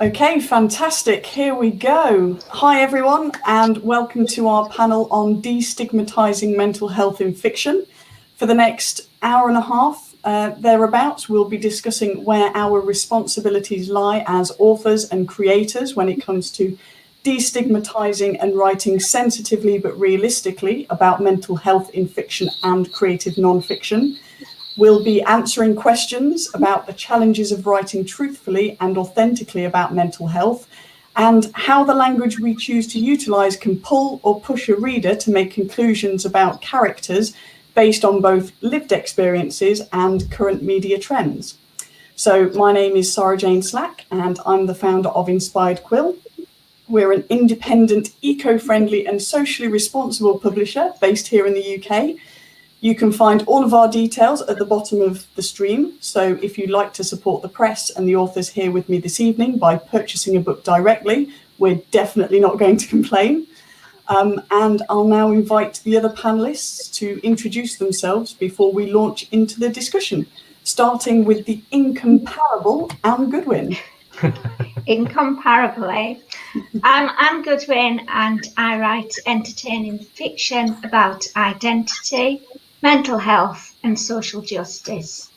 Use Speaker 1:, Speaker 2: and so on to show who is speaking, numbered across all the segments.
Speaker 1: Okay, fantastic. Here we go. Hi, everyone, and welcome to our panel on de-stigmatizing mental health in fiction. For the next hour and a half, thereabouts, we'll be discussing where our responsibilities lie as authors and creators when it comes to destigmatizing and writing sensitively but realistically about mental health in fiction and creative non-fiction. We'll be answering questions about the challenges of writing truthfully and authentically about mental health, and how the language we choose to utilize can pull or push a reader to make conclusions about characters based on both lived experiences and current media trends. So my name is Sarah Jane Slack, and I'm the founder of Inspired Quill. We're an independent, eco-friendly and socially responsible publisher based here in the UK. You can find all of our details at the bottom of the stream. So if you'd like to support the press and the authors here with me this evening by purchasing a book directly, we're definitely not going to complain. And I'll now invite the other panelists to introduce themselves before we launch into the discussion, starting with the incomparable Anne Goodwin.
Speaker 2: Incomparably. I'm Anne Goodwin, and I write entertaining fiction about identity, mental health and social justice,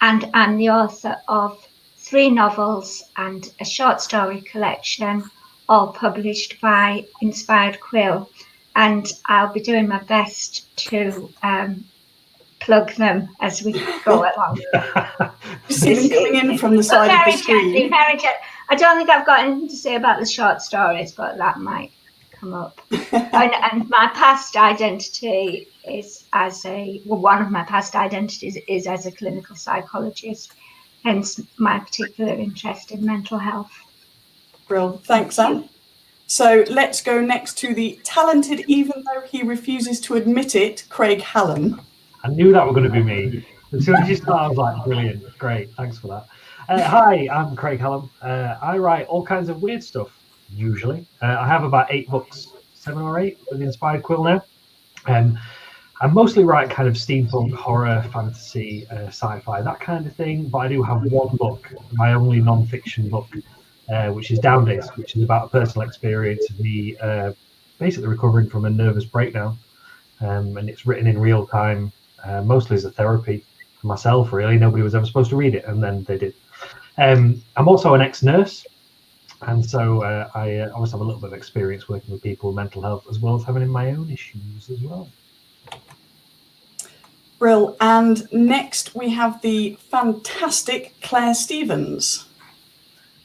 Speaker 2: and I'm the author of 3 novels and a short story collection, all published by Inspired Quill, and I'll be doing my best to plug them as we go along.
Speaker 1: See them coming in from the side of the screen.
Speaker 2: Very gently. I don't think I've got anything to say about the short stories, but that might come up. and my past identity is one of my past identities is as a clinical psychologist, hence my particular interest in mental health.
Speaker 1: Brilliant. Thanks, Anne. So let's go next to the talented, even though he refuses to admit it, Craig Hallam.
Speaker 3: I knew that was going to be me. As soon as you started, I was like, brilliant, great, thanks for that. Hi, I'm Craig Hallam. I write all kinds of weird stuff, usually. I have about 8 books, 7 or 8 with Inspired Quill now. I mostly write kind of steampunk, horror, fantasy, sci-fi, that kind of thing. But I do have one book, my only non-fiction book, which is Down Days, which is about a personal experience of me basically recovering from a nervous breakdown. And it's written in real time, mostly as a therapy for myself, really. Nobody was ever supposed to read it, and then they did. I'm also an ex-nurse, and so I always have a little bit of experience working with people with mental health, as well as having my own issues as well.
Speaker 1: Brill. And next we have the fantastic Claire Stevens.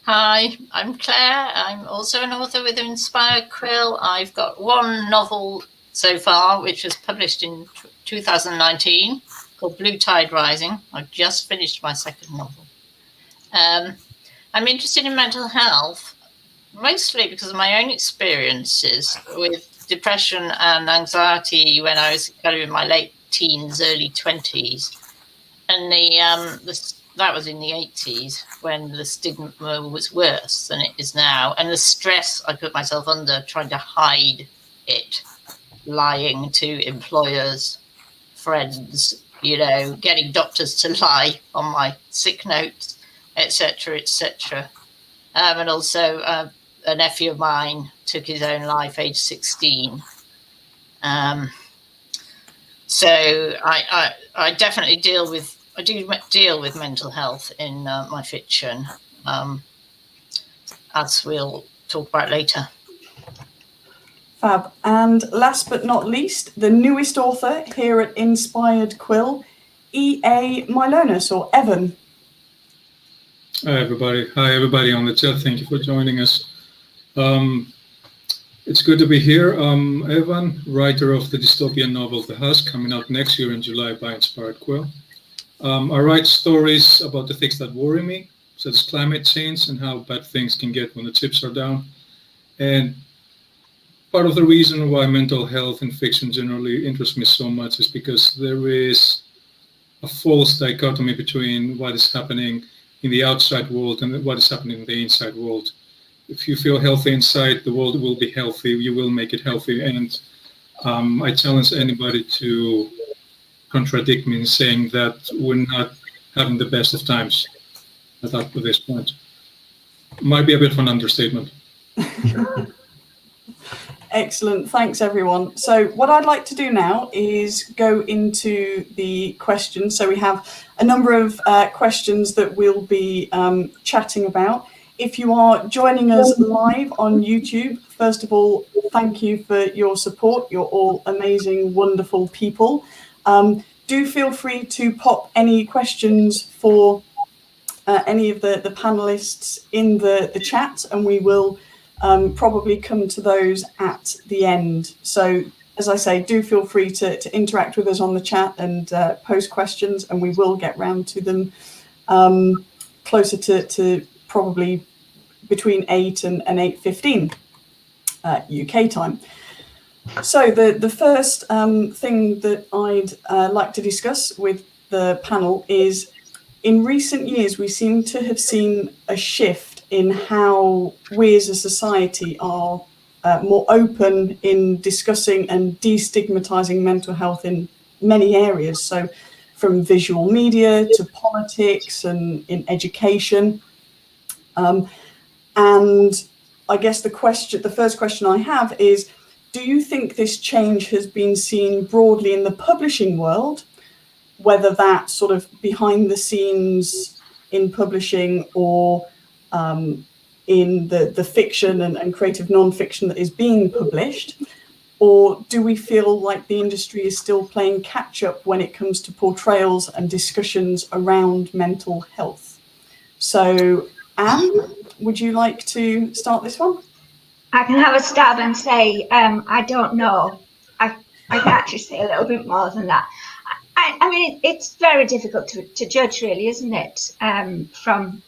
Speaker 4: Hi, I'm Claire. I'm also an author with Inspired Quill. I've got 1 novel so far, which was published in 2019, called Blue Tide Rising. I've just finished my 2nd novel. I'm interested in mental health, mostly because of my own experiences with depression and anxiety when I was kind of in my late teens, early 20s. And that was in the 80s, when the stigma was worse than it is now. And the stress I put myself under trying to hide it, lying to employers, friends, getting doctors to lie on my sick notes, etc., etc. And also a nephew of mine took his own life, age 16. So I definitely deal with mental health in my fiction, as we'll talk about later.
Speaker 1: Fab. And last but not least, the newest author here at Inspired Quill, E.A. Milonas, or Evan.
Speaker 5: Hi everybody on the chat. Thank you for joining us. It's good to be here. Evan, writer of the dystopian novel The Husk, coming out next year in July by Inspired Quill. I write stories about the things that worry me, such as climate change and how bad things can get when the chips are down. And part of the reason why mental health in fiction generally interests me so much is because there is a false dichotomy between what is happening in the outside world and what is happening in the inside world. If you feel healthy inside, the world will be healthy, you will make it healthy. And I challenge anybody to contradict me in saying that we're not having the best of times at this point. might be a bit of an understatement.
Speaker 1: Excellent. Thanks, everyone. So what I'd like to do now is go into the questions. So we have a number of questions that we'll be chatting about. If you are joining us live on YouTube, first of all, thank you for your support. You're all amazing, wonderful people. Do feel free to pop any questions for any of the panelists in the chat, and we will probably come to those at the end. So as I say, do feel free to interact with us on the chat and post questions, and we will get round to them closer to probably between 8 and 8:15 UK time. So the first thing that I'd like to discuss with the panel is, in recent years, we seem to have seen a shift in how we as a society are more open in discussing and destigmatizing mental health in many areas. So from visual media to politics and in education. And I guess the first question I have is, do you think this change has been seen broadly in the publishing world, whether that's sort of behind the scenes in publishing or in the fiction and creative non-fiction that is being published? Or do we feel like the industry is still playing catch up when it comes to portrayals and discussions around mental health? So, Anne, would you like to start this one?
Speaker 2: I can have a stab and say, I don't know. I can actually say a little bit more than that. I mean, it's very difficult to judge, really, isn't it? From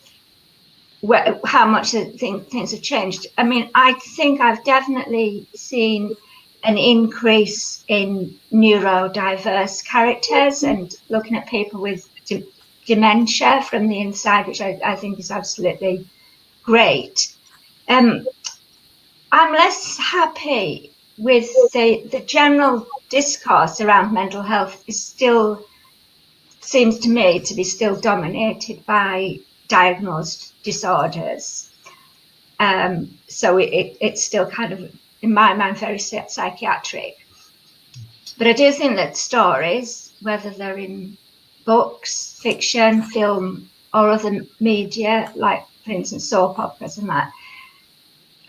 Speaker 2: how much things have changed. I mean, I think I've definitely seen an increase in neurodiverse characters and looking at people with dementia from the inside, which I think is absolutely great. I'm less happy with the general discourse around mental health seems to me to be still dominated by diagnosed disorders. So it's still kind of, in my mind, very psychiatric. But I do think that stories, whether they're in books, fiction, film, or other media, like, for instance, soap operas and that,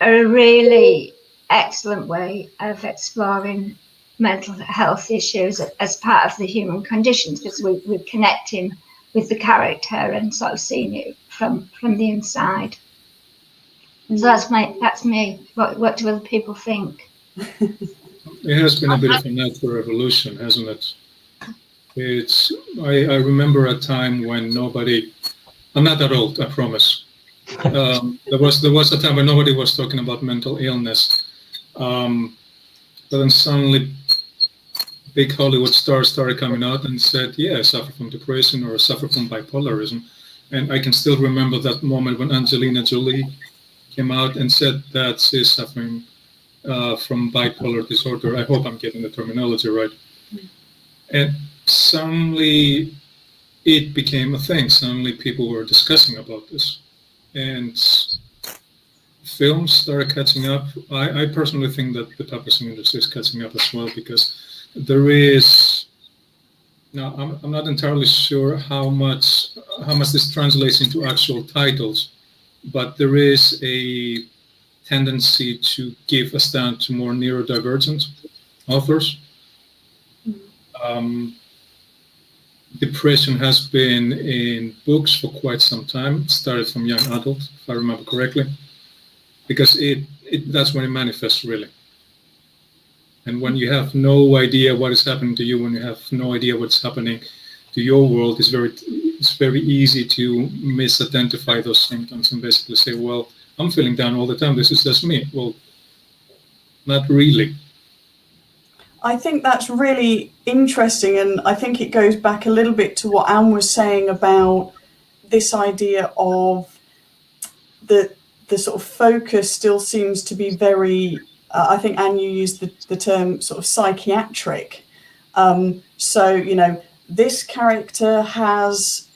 Speaker 2: are a really excellent way of exploring mental health issues as part of the human condition, because we're connecting with the character and sort of seeing it from the inside. So that's me. What do other people think?
Speaker 5: It has been a bit of a natural revolution, hasn't it? I remember a time when nobody, I'm not that old, I promise. There was a time when nobody was talking about mental illness. But then suddenly big Hollywood stars started coming out and said, yeah, I suffer from depression or I suffer from bipolarism. And I can still remember that moment when Angelina Jolie came out and said that she's suffering from bipolar disorder. I hope I'm getting the terminology right. And suddenly it became a thing. Suddenly people were discussing about this. And films started catching up. I personally think that the publishing industry is catching up as well, because there is, now I'm not entirely sure how much this translates into actual titles, but there is a tendency to give a stand to more neurodivergent authors. Depression has been in books for quite some time. It started from young adult, if I remember correctly, because that's when it manifests, really. And when you have no idea what is happening to you, when you have no idea what's happening to your world, it's very easy to misidentify those symptoms and basically say, well, I'm feeling down all the time. This is just me. Well, not really.
Speaker 1: I think that's really interesting, and I think it goes back a little bit to what Anne was saying about this idea of the sort of focus still seems to be very, I think, Anne, you used the term sort of psychiatric. So, you know, this character has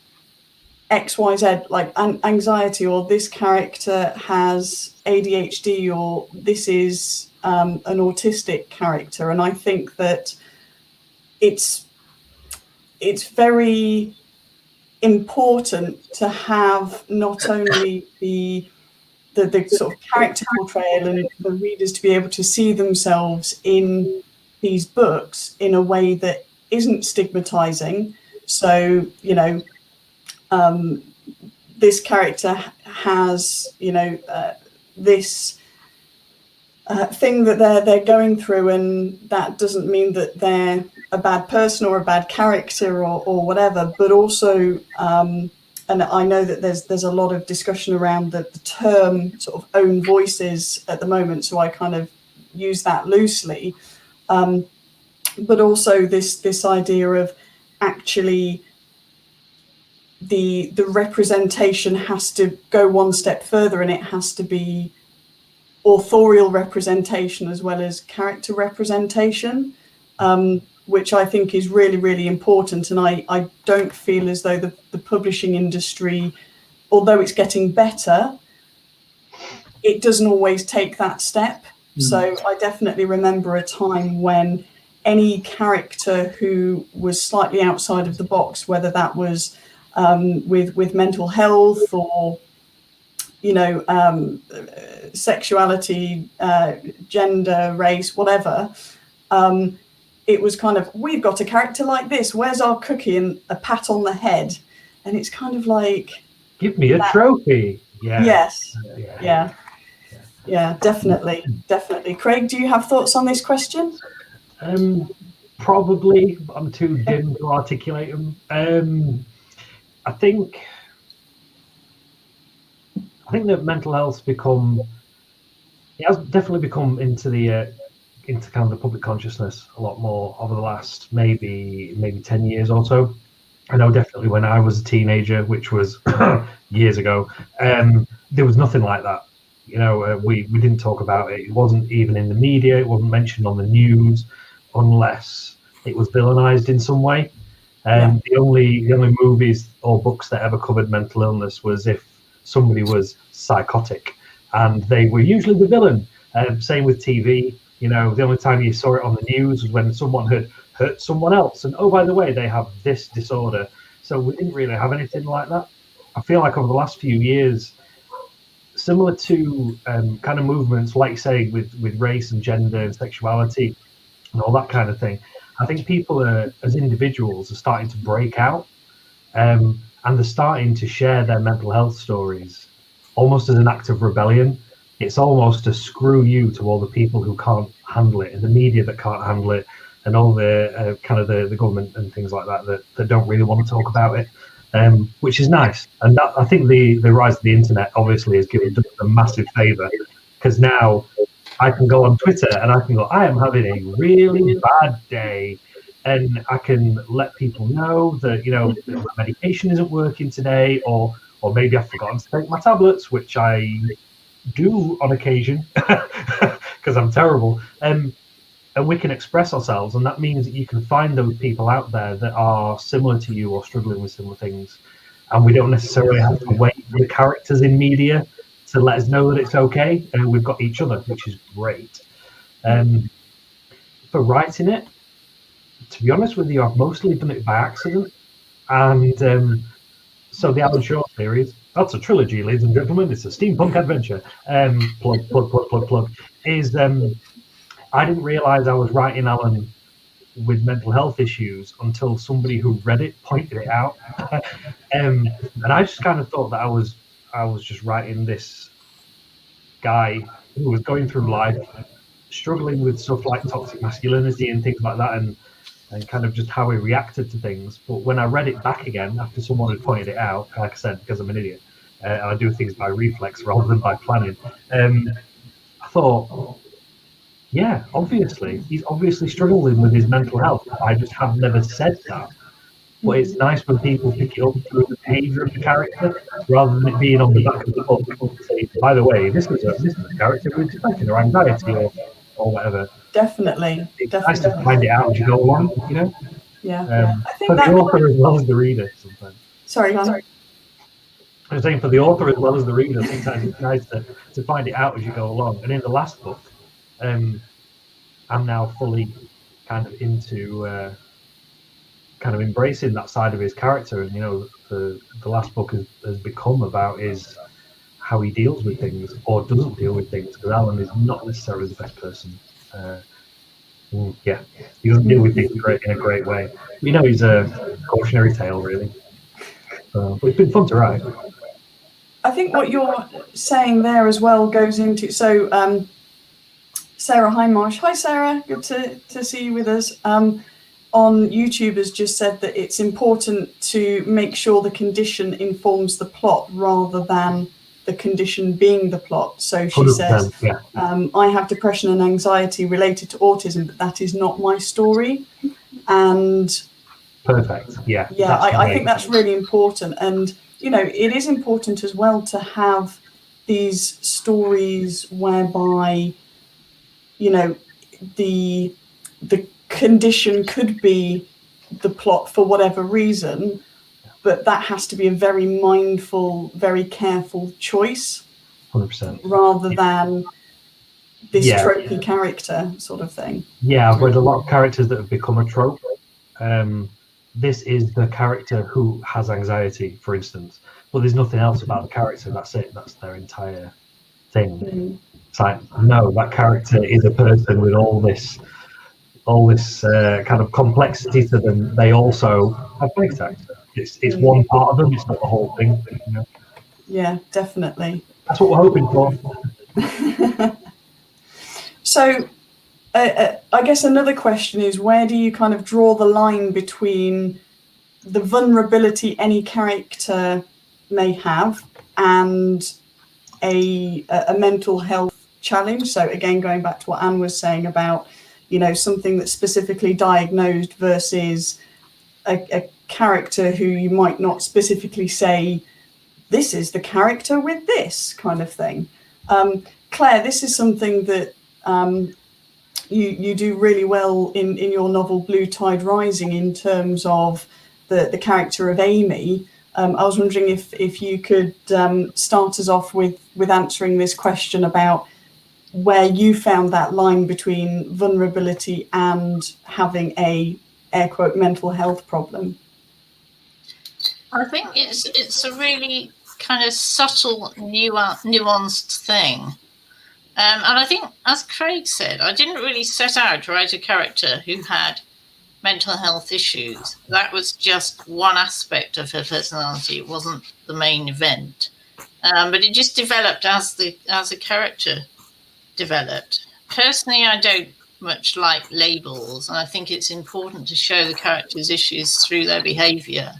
Speaker 1: XYZ, like anxiety, or this character has ADHD, or this is an autistic character. And I think that it's very important to have not only the sort of character portrayal and the readers to be able to see themselves in these books in a way that isn't stigmatizing. So, you know, this character has, you know, this thing that they're going through, and that doesn't mean that they're a bad person or a bad character or whatever, but also, and I know that there's a lot of discussion around the term sort of own voices at the moment, so I kind of use that loosely, but also this idea of actually the representation has to go one step further, and it has to be authorial representation as well as character representation, which I think is really, really important. And I don't feel as though the publishing industry, although it's getting better, it doesn't always take that step. So I definitely remember a time when any character who was slightly outside of the box, whether that was with mental health or, you know, sexuality, gender, race, whatever, it was kind of, we've got a character like this, where's our cookie, and a pat on the head. And it's kind of like,
Speaker 3: give me a trophy. Yeah.
Speaker 1: Yes. Yeah, definitely. Craig, do you have thoughts on this question?
Speaker 3: Probably. I'm too dim to articulate them. I think that mental health's has definitely become into kind of the public consciousness a lot more over the last maybe 10 years or so. I know definitely when I was a teenager, which was years ago, there was nothing like that. You know, we didn't talk about it. It wasn't even in the media. It wasn't mentioned on the news unless it was villainized in some way. The only movies or books that ever covered mental illness was if somebody was psychotic, and they were usually the villain. Same with TV. You know, the only time you saw it on the news was when someone had hurt someone else, and oh, by the way, they have this disorder. So we didn't really have anything like that. I feel like over the last few years, similar to kind of movements, like you say, with race and gender and sexuality and all that kind of thing, I think people as individuals are starting to break out, and they're starting to share their mental health stories almost as an act of rebellion. It's almost a screw you to all the people who can't handle it, and the media that can't handle it, and all the kind of the government and things like that don't really want to talk about it, which is nice. And that, I think the rise of the internet obviously has given us a massive favour, because now I can go on Twitter and I can go, I am having a really bad day, and I can let people know that, you know, my medication isn't working today, or maybe I've forgotten to take my tablets, which I do on occasion because I'm terrible. And we can express ourselves, and that means that you can find those people out there that are similar to you or struggling with similar things, and we don't necessarily have to wait for the characters in media to let us know that it's okay, and we've got each other, which is great. For writing it, to be honest with you, I've mostly done it by accident, and so the Alan Shaw series, that's a trilogy, ladies and gentlemen, it's a steampunk adventure, plug, is I didn't realise I was writing Alan with mental health issues until somebody who read it pointed it out. And I just kind of thought that I was just writing this guy who was going through life, struggling with stuff like toxic masculinity and things like that, and kind of just how he reacted to things. But when I read it back again after someone had pointed it out, like I said, because I'm an idiot, and I do things by reflex rather than by planning, I thought, yeah, obviously, he's obviously struggling with his mental health. I just have never said that. But it's nice when people pick it up through the behaviour of the character, rather than it being on the back of the book. Say, by the way, this is a character with depression or anxiety or whatever.
Speaker 1: Definitely.
Speaker 3: It's nice to find it out as you go along, you know?
Speaker 1: Yeah. I think
Speaker 3: for the author as well as the reader sometimes.
Speaker 1: Sorry, Hannah.
Speaker 3: I'm saying for the author as well as the reader, sometimes it's nice to find it out as you go along. And in the last book, I'm now fully kind of into kind of embracing that side of his character. And, you know, the last book has become about is how he deals with things or doesn't deal with things, because Alan is not necessarily the best person. Yeah, he doesn't deal with things in a great way. You know, he's a cautionary tale, really. But it's been fun to write.
Speaker 1: I think what you're saying there as well goes into, so Sarah Highmarsh, hi Sarah, good to see you with us, on YouTube has just said that it's important to make sure the condition informs the plot rather than the condition being the plot. So she says,
Speaker 3: yeah.
Speaker 1: I have depression and anxiety related to autism, but that is not my story. And
Speaker 3: perfect. Yeah.
Speaker 1: Yeah, I think that's really important. And, you know, it is important as well to have these stories whereby, you know, the condition could be the plot for whatever reason, but that has to be a very mindful, very careful choice
Speaker 3: 100%.
Speaker 1: rather than this tropey character sort of thing.
Speaker 3: Yeah, I've read a lot of characters that have become a trope. This is the character who has anxiety, for instance, but there's nothing else about the character. That's it. That's their entire thing. It's like, no, that character is a person with all this kind of complexity to them. They also have panic attacks. It's one part of them. It's not the whole thing. You know?
Speaker 1: Yeah, definitely.
Speaker 3: That's what we're hoping for.
Speaker 1: So, I guess another question is, where do you kind of draw the line between the vulnerability any character may have and a mental health challenge? So again, going back to what Anne was saying about, you know, something that's specifically diagnosed versus a character who you might not specifically say, this is the character with this kind of thing. Claire, this is something that you do really well in your novel Blue Tide Rising in terms of the character of Amy. I was wondering if you could start us off with answering this question about where you found that line between vulnerability and having a air quote mental health problem.
Speaker 4: I think it's a really kind of subtle, nuanced thing. And I think, as Craig said, I didn't really set out to write a character who had mental health issues. That was just one aspect of her personality. It wasn't the main event. But it just developed as the character developed. Personally, I don't much like labels, and I think it's important to show the character's issues through their behaviour,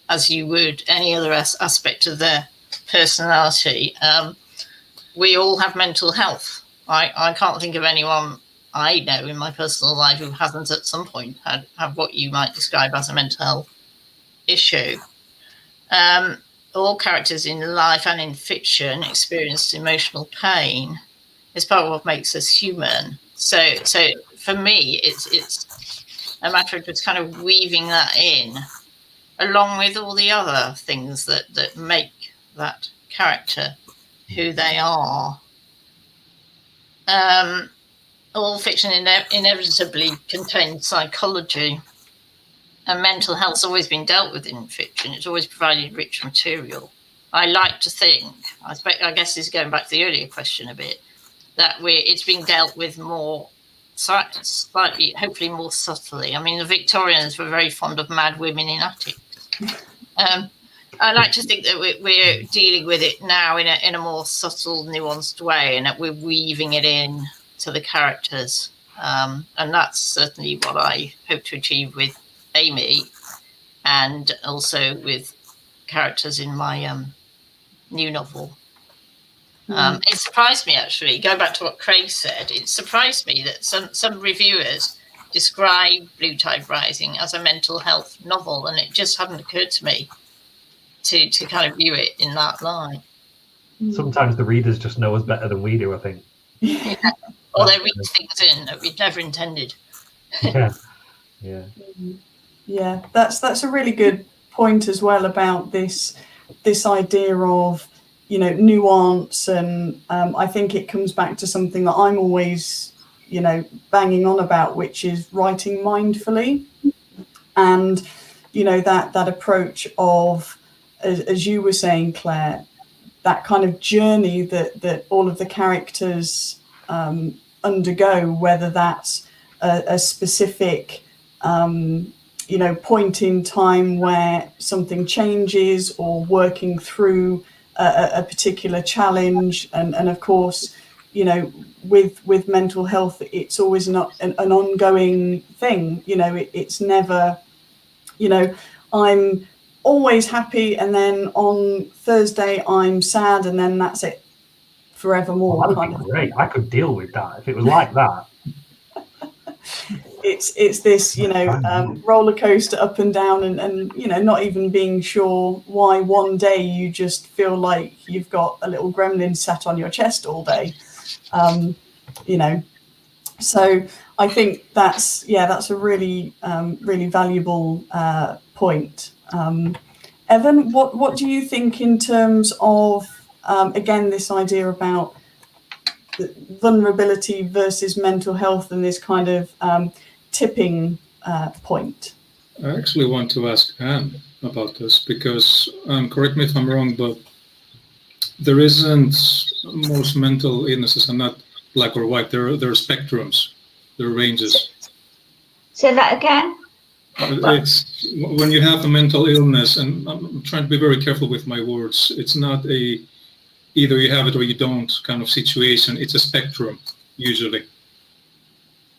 Speaker 4: as you would any other aspect of their personality. We all have mental health. I can't think of anyone I know in my personal life who hasn't at some point had what you might describe as a mental health issue. All characters in life and in fiction experienced emotional pain. It's part of what makes us human. So for me, it's a matter of just kind of weaving that in, along with all the other things that make that character who they are. All fiction inevitably contains psychology, and mental health's always been dealt with in fiction. It's always provided rich material. I like to think, I guess this is going back to the earlier question a bit, that it's been dealt with more slightly, hopefully more subtly. I mean, the Victorians were very fond of mad women in attics. I like to think that we're dealing with it now in a more subtle, nuanced way, and that we're weaving it in to the characters. And that's certainly what I hope to achieve with Amy, and also with characters in my new novel. It surprised me, actually, going back to what Craig said, it surprised me that some reviewers describe Blue Tide Rising as a mental health novel, and it just hadn't occurred to me to kind of view it in that light.
Speaker 3: Sometimes the readers just know us better than we do, I think.
Speaker 4: Yeah. Or they read things in that we'd never intended.
Speaker 3: Yeah.
Speaker 1: Yeah, that's a really good point as well about this this idea of, you know, nuance, and I think it comes back to something that I'm always, you know, banging on about, which is writing mindfully. And, you know, that approach of, as you were saying, Claire, that kind of journey that all of the characters undergo, whether that's a specific, you know, point in time where something changes, or working through a particular challenge. And of course, you know, with mental health, it's always not an ongoing thing. You know, it's never, you know, I'm always happy, and then on Thursday I'm sad, and then that's it forevermore.
Speaker 3: Well, that would be great. I could deal with that if it was like that.
Speaker 1: It's this, you know, roller coaster up and down, and you know, not even being sure why one day you just feel like you've got a little gremlin sat on your chest all day. You know, so I think that's a really really valuable point. Evan, what do you think in terms of again, this idea about vulnerability versus mental health, and this kind of tipping point?
Speaker 5: I actually want to ask Anne about this, because correct me if I'm wrong, but there isn't, most mental illnesses are not black or white. There are spectrums, there are ranges.
Speaker 2: Say that again.
Speaker 5: It's when you have a mental illness, and I'm trying to be very careful with my words, it's not a either you have it or you don't kind of situation. It's a spectrum usually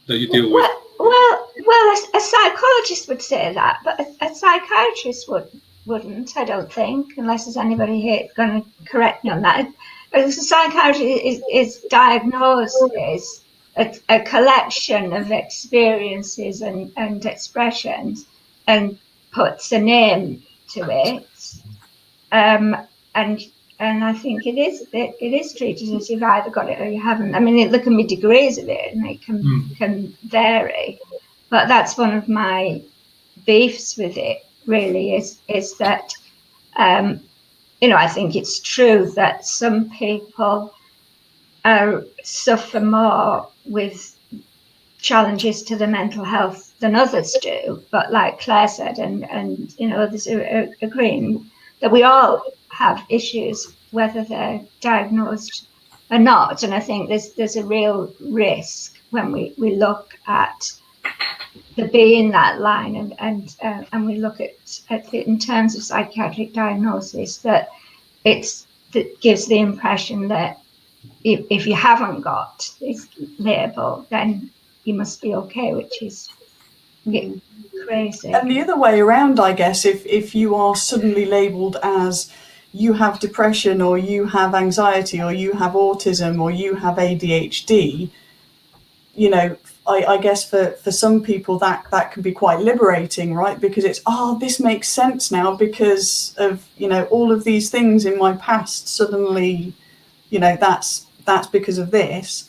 Speaker 5: that you deal with.
Speaker 2: Well, a psychologist would say that, but a psychiatrist wouldn't, I don't think, unless there's anybody here going to correct me on that. A psychiatrist is diagnosed as a collection of experiences and expressions, and puts a name to it. And I think it is treated as you've either got it or you haven't. I mean, there can be degrees of it, and it can vary. But that's one of my beefs with it, really, is that, you know, I think it's true that some people suffer more with challenges to the mental health than others do. But like Claire said, and you know, others are agreeing that we all have issues, whether they're diagnosed or not. And I think there's a real risk when we look at the being that line, and we look at it in terms of psychiatric diagnosis, that gives the impression that if you haven't got this label, then you must be okay, which is crazy.
Speaker 1: And the other way around, I guess, if you are suddenly labelled as you have depression, or you have anxiety, or you have autism, or you have ADHD, you know, I guess for some people that can be quite liberating, right? Because it's, this makes sense now because of, you know, all of these things in my past. Suddenly, you know, that's because of this.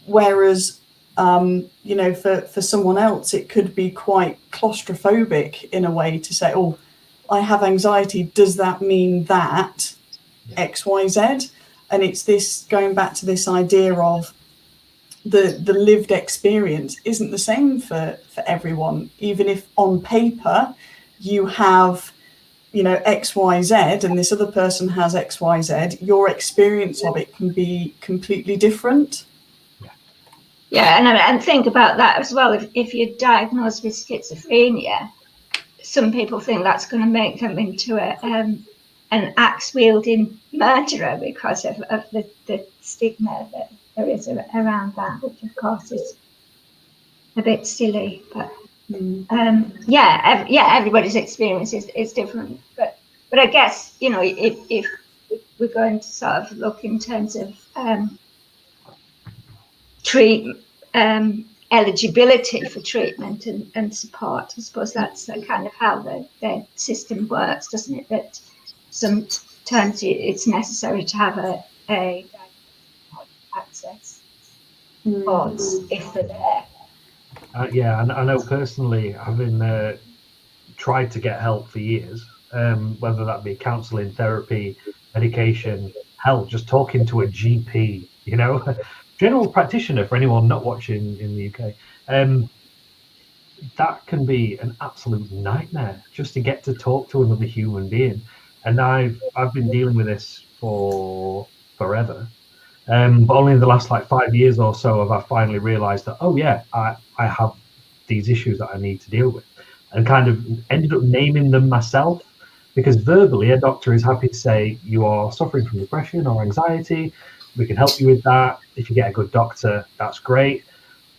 Speaker 1: Whereas, you know, for someone else, it could be quite claustrophobic in a way to say, I have anxiety. Does that mean that X, Y, Z? And it's this, going back to this idea of the lived experience isn't the same for everyone. Even if on paper you have, you know, X, Y, Z, and this other person has X, Y, Z, your experience of it can be completely different.
Speaker 2: Yeah, and think about that as well. If you're diagnosed with schizophrenia, some people think that's going to make them into an axe-wielding murderer because of the stigma that there is around that, which of course is a bit silly. But everybody's experience is different. But I guess, you know, if we're going to sort of look in terms of eligibility for treatment and support, I suppose that's kind of how the system works, doesn't it? That sometimes it's necessary to have a access supports if they're there.
Speaker 3: Yeah, and I know personally, having tried to get help for years, whether that be counselling, therapy, medication, hell, just talking to a GP, you know, general practitioner for anyone not watching in the UK. That can be an absolute nightmare just to get to talk to another human being. And I've been dealing with this for forever. But only in the last like 5 years or so have I finally realized that, oh yeah, I have these issues that I need to deal with, and kind of ended up naming them myself, because verbally a doctor is happy to say you are suffering from depression or anxiety. We can help you with that. If you get a good doctor, that's great.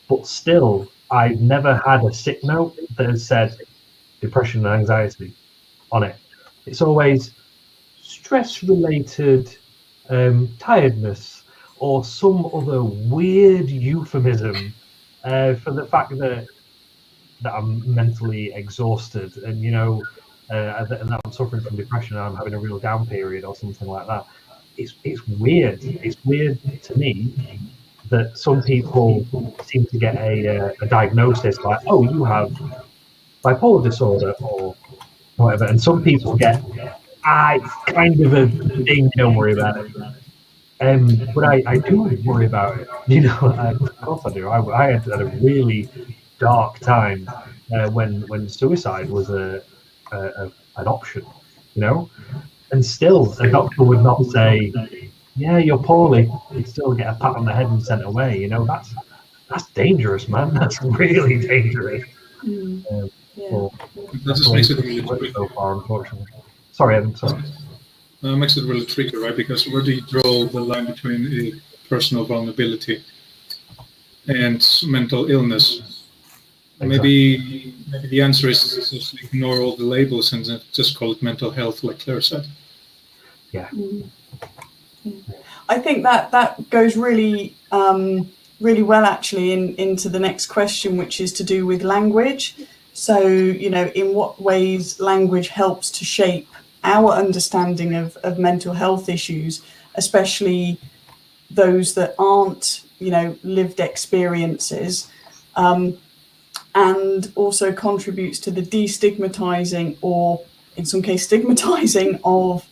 Speaker 3: But still, I've never had a sick note that has said depression and anxiety on it. It's always stress-related tiredness or some other weird euphemism for the fact that I'm mentally exhausted, and you know, and that I'm suffering from depression and I'm having a real down period or something like that. It's weird. It's weird to me that some people seem to get a diagnosis like, oh, you have bipolar disorder or whatever, and some people get, it's kind of a thing, don't worry about it. But I do worry about it, you know. Of course I do. I had a really dark time when suicide was an option, you know, and still a doctor would not say, yeah, you're poorly. You'd still get a pat on the head and sent away. You know, that's dangerous, man. That's really dangerous.
Speaker 1: Yeah.
Speaker 5: That just makes it really tricky.
Speaker 3: So far, unfortunately. Sorry, Evan. Sorry.
Speaker 5: It makes it really tricky, right? Because where do you draw the line between personal vulnerability and mental illness? Exactly. Maybe the answer is just ignore all the labels and just call it mental health, like Claire said.
Speaker 3: Yeah.
Speaker 1: I think that goes really really well actually into the next question, which is to do with language. So, you know, in what ways language helps to shape our understanding of mental health issues, especially those that aren't, you know, lived experiences, and also contributes to the destigmatizing, or in some case stigmatizing, of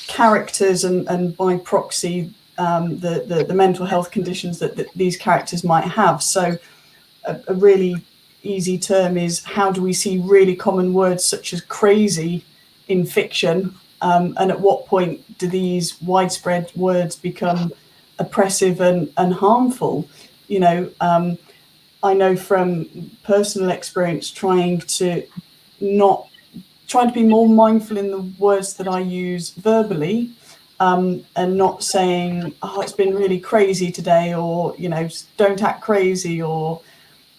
Speaker 1: characters and by proxy the mental health conditions that these characters might have. So a really easy term is, how do we see really common words such as crazy in fiction, and at what point do these widespread words become oppressive and harmful? You know, I know from personal experience trying to be more mindful in the words that I use verbally, and not saying, oh, it's been really crazy today, or, you know, don't act crazy, or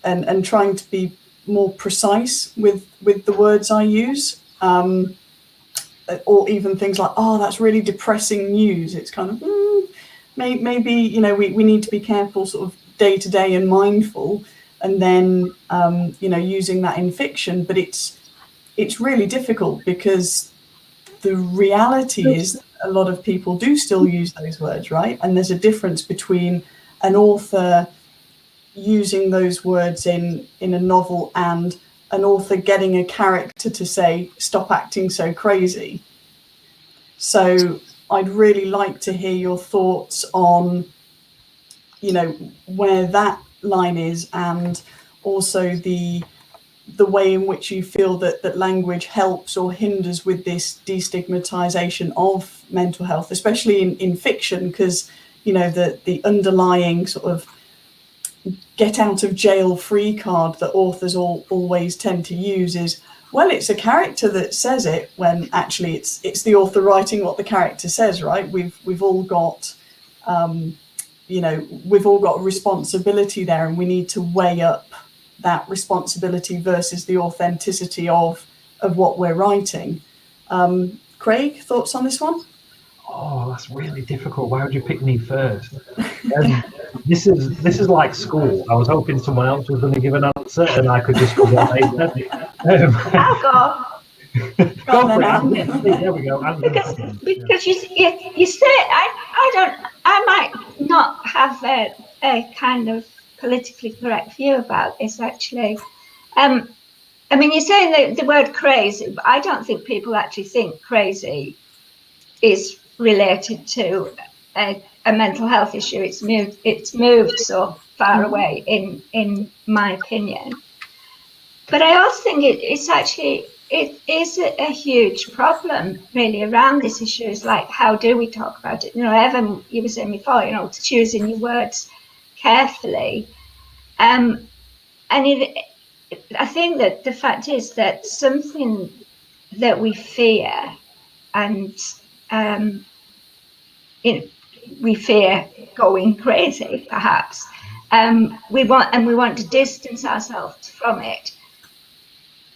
Speaker 1: and trying to be more precise with the words I use, or even things like, oh, that's really depressing news. It's kind of maybe, you know, we need to be careful sort of day to day and mindful, and then you know, using that in fiction. But it's really difficult, because the reality is a lot of people do still use those words, right? And there's a difference between an author using those words in a novel and an author getting a character to say, stop acting so crazy. So I'd really like to hear your thoughts on, you know, where that line is, and also the way in which you feel that language helps or hinders with this destigmatization of mental health, especially in fiction, because, you know, the underlying sort of get out of jail free card that authors always tend to use is, well, it's a character that says it, when actually it's the author writing what the character says, right? We've all got you know, we've all got a responsibility there, and we need to weigh up that responsibility versus the authenticity of what we're writing. Craig, thoughts on this one?
Speaker 3: Oh, that's really difficult. Why would you pick me first? This is like school. I was hoping someone else was going to give an answer, and I could just go later.
Speaker 2: I'll go.
Speaker 3: Go for it. There we go.
Speaker 2: Because you say, I might not have a kind of politically correct view about this, actually. I mean, you're saying the word crazy, but I don't think people actually think crazy is related to a mental health issue. It's moved so far away, in my opinion. But I also think it is a huge problem really around this issue. Is like, how do we talk about it? You know, Evan, you were saying before, you know, choosing your words carefully. And I think that the fact is that something that we fear, and we fear going crazy, perhaps. We want to distance ourselves from it.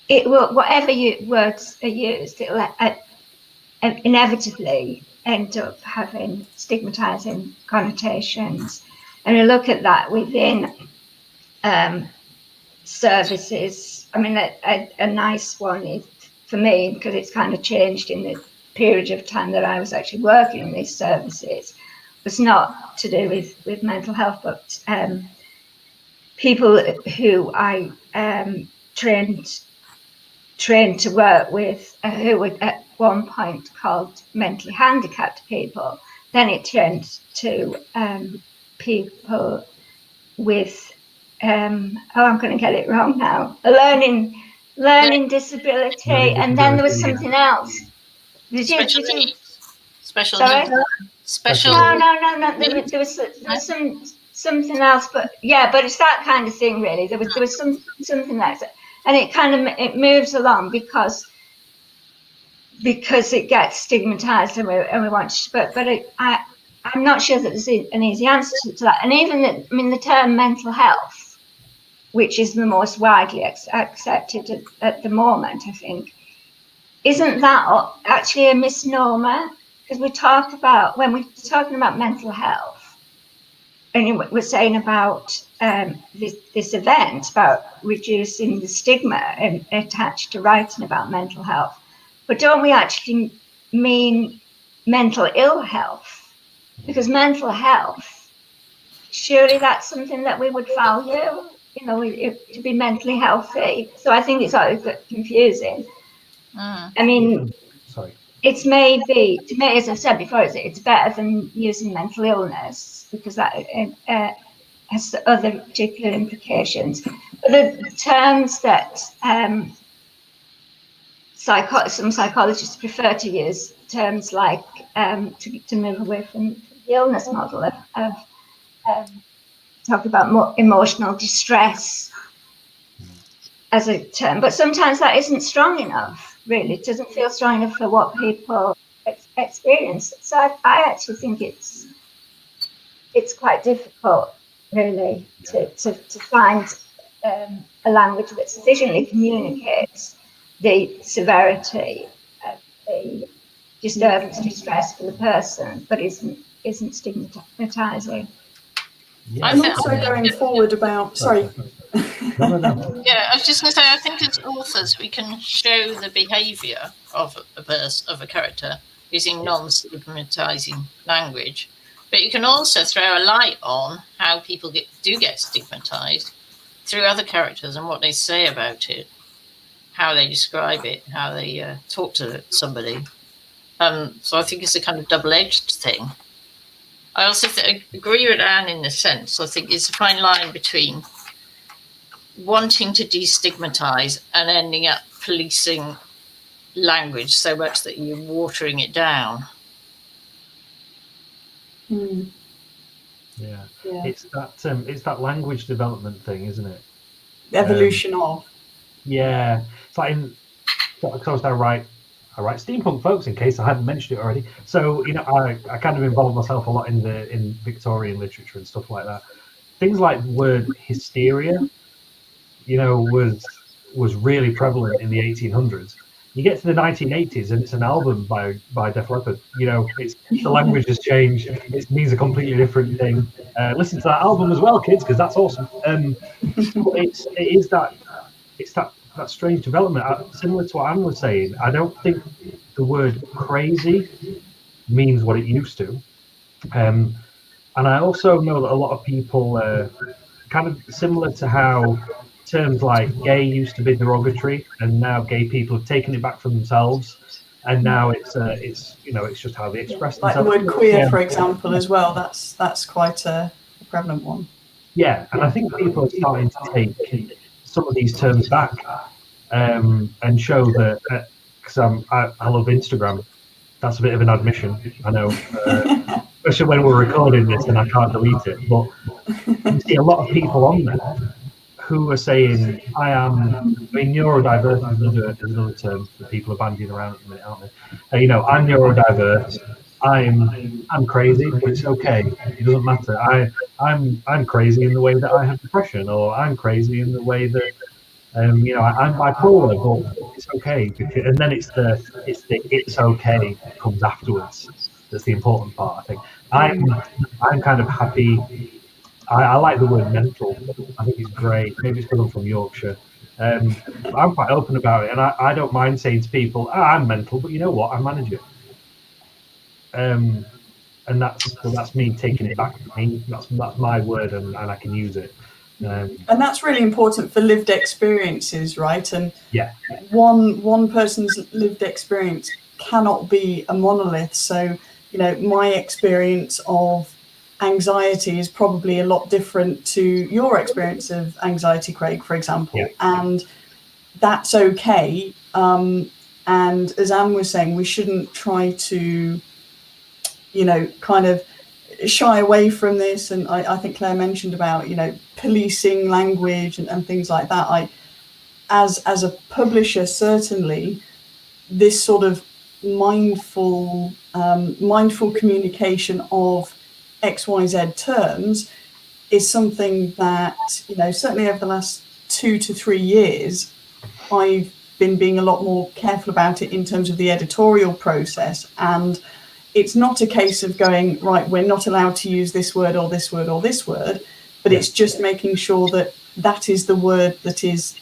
Speaker 2: It will, whatever words are used, it will inevitably end up having stigmatizing connotations. And we look at that within services. I mean, a nice one is, for me, because it's kind of changed in the period of time that I was actually working in these services, was not to do with mental health, but people who I trained to work with, who were at one point called mentally handicapped people. Then it turned to people with I'm going to get it wrong now, a learning disability, and then there was something else.
Speaker 4: Special needs. Special
Speaker 2: Sorry?
Speaker 4: needs. Special.
Speaker 2: No. There was something else, but yeah, but it's that kind of thing, really. There was something like that, and it moves along because it gets stigmatized, and we want to, but I'm not sure that there's an easy answer to that. And even the term mental health, which is the most widely accepted at the moment, I think, isn't that actually a misnomer? Because when we're talking about mental health, and we're saying about this event about reducing the stigma attached to writing about mental health, but don't we actually mean mental ill health? Because mental health, surely that's something that we would value, you know, to be mentally healthy. So I think it's always confusing. I mean,
Speaker 3: sorry.
Speaker 2: It's maybe, to me, as I've said before, it's better than using mental illness, because that has other particular implications. But the terms that some psychologists prefer to use, terms like to move away from the illness model of talk about emotional distress as a term, but sometimes that isn't strong enough, really. It doesn't feel strong enough for what people experience. So I actually think it's quite difficult, really, to find a language that sufficiently communicates the severity of the disturbance, distress for the person, but isn't stigmatizing.
Speaker 3: Yeah.
Speaker 1: And also going forward about, sorry.
Speaker 3: No.
Speaker 4: Yeah, I was just going to say, I think as authors, we can show the behaviour of a character using non-stigmatising language, but you can also throw a light on how people do get stigmatised through other characters and what they say about it, how they describe it, how they talk to somebody. So I think it's a kind of double-edged thing. I also agree with Anne in the sense, I think it's a fine line between wanting to destigmatise and ending up policing language so much that you're watering it down.
Speaker 3: Yeah. It's that language development thing, isn't it?
Speaker 1: The evolution of.
Speaker 3: Yeah, it's like because I write steampunk, folks, in case I hadn't mentioned it already. So you know, I kind of involve myself a lot in Victorian literature and stuff like that. Things like the word hysteria, you know, was really prevalent in the 1800s. You get to the 1980s and it's an album by Def Leppard. You know, the language has changed. It means a completely different thing. Listen to that album as well, kids, because that's awesome. It's that strange development. Similar to what Anne was saying, I don't think the word crazy means what it used to. And I also know that a lot of people, kind of similar to how terms like gay used to be derogatory, and now gay people have taken it back for themselves, and now it's it's just how they express
Speaker 1: Like the
Speaker 3: themselves.
Speaker 1: word queer,
Speaker 3: Yeah.
Speaker 1: for example, as well. That's quite a prevalent one.
Speaker 3: Yeah, and I think people are starting to take some of these terms back, and show that, because I love Instagram. That's a bit of an admission, I know, especially when we're recording this and I can't delete it. But you see a lot of people on there who are saying, neurodiverse is another term that people are bandying around at the minute, aren't they? I'm neurodiverse. I'm crazy, but it's okay. It doesn't matter. I'm crazy in the way that I have depression, or I'm crazy in the way that I'm bipolar, but it's okay. And then it's the it's okay that comes afterwards. That's the important part, I think. I'm kind of happy. I like the word mental. I think it's great. Maybe it's because I'm from Yorkshire. But I'm quite open about it, and I don't mind saying to people, I'm mental, but you know what? I manage it. And that's me taking it back to me. That's my word, and I can use it.
Speaker 1: And that's really important for lived experiences, right? And
Speaker 3: yeah,
Speaker 1: one person's lived experience cannot be a monolith. So, my experience of anxiety is probably a lot different to your experience of anxiety, Craig, for example.
Speaker 3: Yeah.
Speaker 1: And that's okay. And as Anne was saying, we shouldn't try to, kind of shy away from this. And I think Claire mentioned about, policing language and things like that. As a publisher, certainly this sort of mindful communication of XYZ terms is something that, certainly over the last 2 to 3 years, I've been being a lot more careful about it in terms of the editorial process. And it's not a case of going, right, we're not allowed to use this word or this word or this word, but it's just making sure that that is the word that is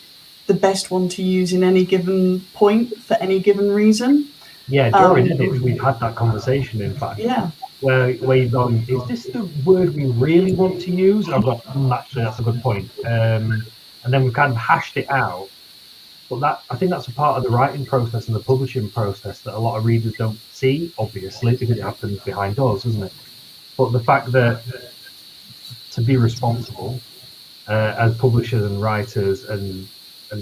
Speaker 1: the best one to use in any given point for any given reason.
Speaker 3: Yeah, during edits, we've had that conversation, in fact.
Speaker 1: Yeah.
Speaker 3: Where you've gone, is this the word we really want to use? And I've got, actually, that's a good point. And then we've kind of hashed it out. But I think that's a part of the writing process and the publishing process that a lot of readers don't see, obviously, because it happens behind doors, doesn't it? But the fact that to be responsible as publishers and writers and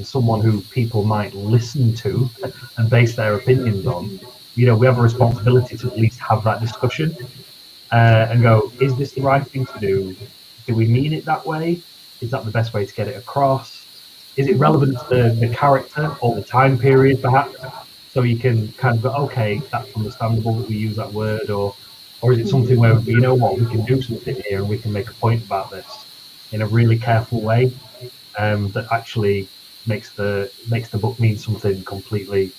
Speaker 3: someone who people might listen to and base their opinions on, we have a responsibility to at least have that discussion and go, is this the right thing to do? Do we mean it that way? Is that the best way to get it across? Is it relevant to the character or the time period, perhaps? So you can kind of go, okay, that's understandable that we use that word, or is it something where, we can do something here and we can make a point about this in a really careful way that actually makes the book mean something completely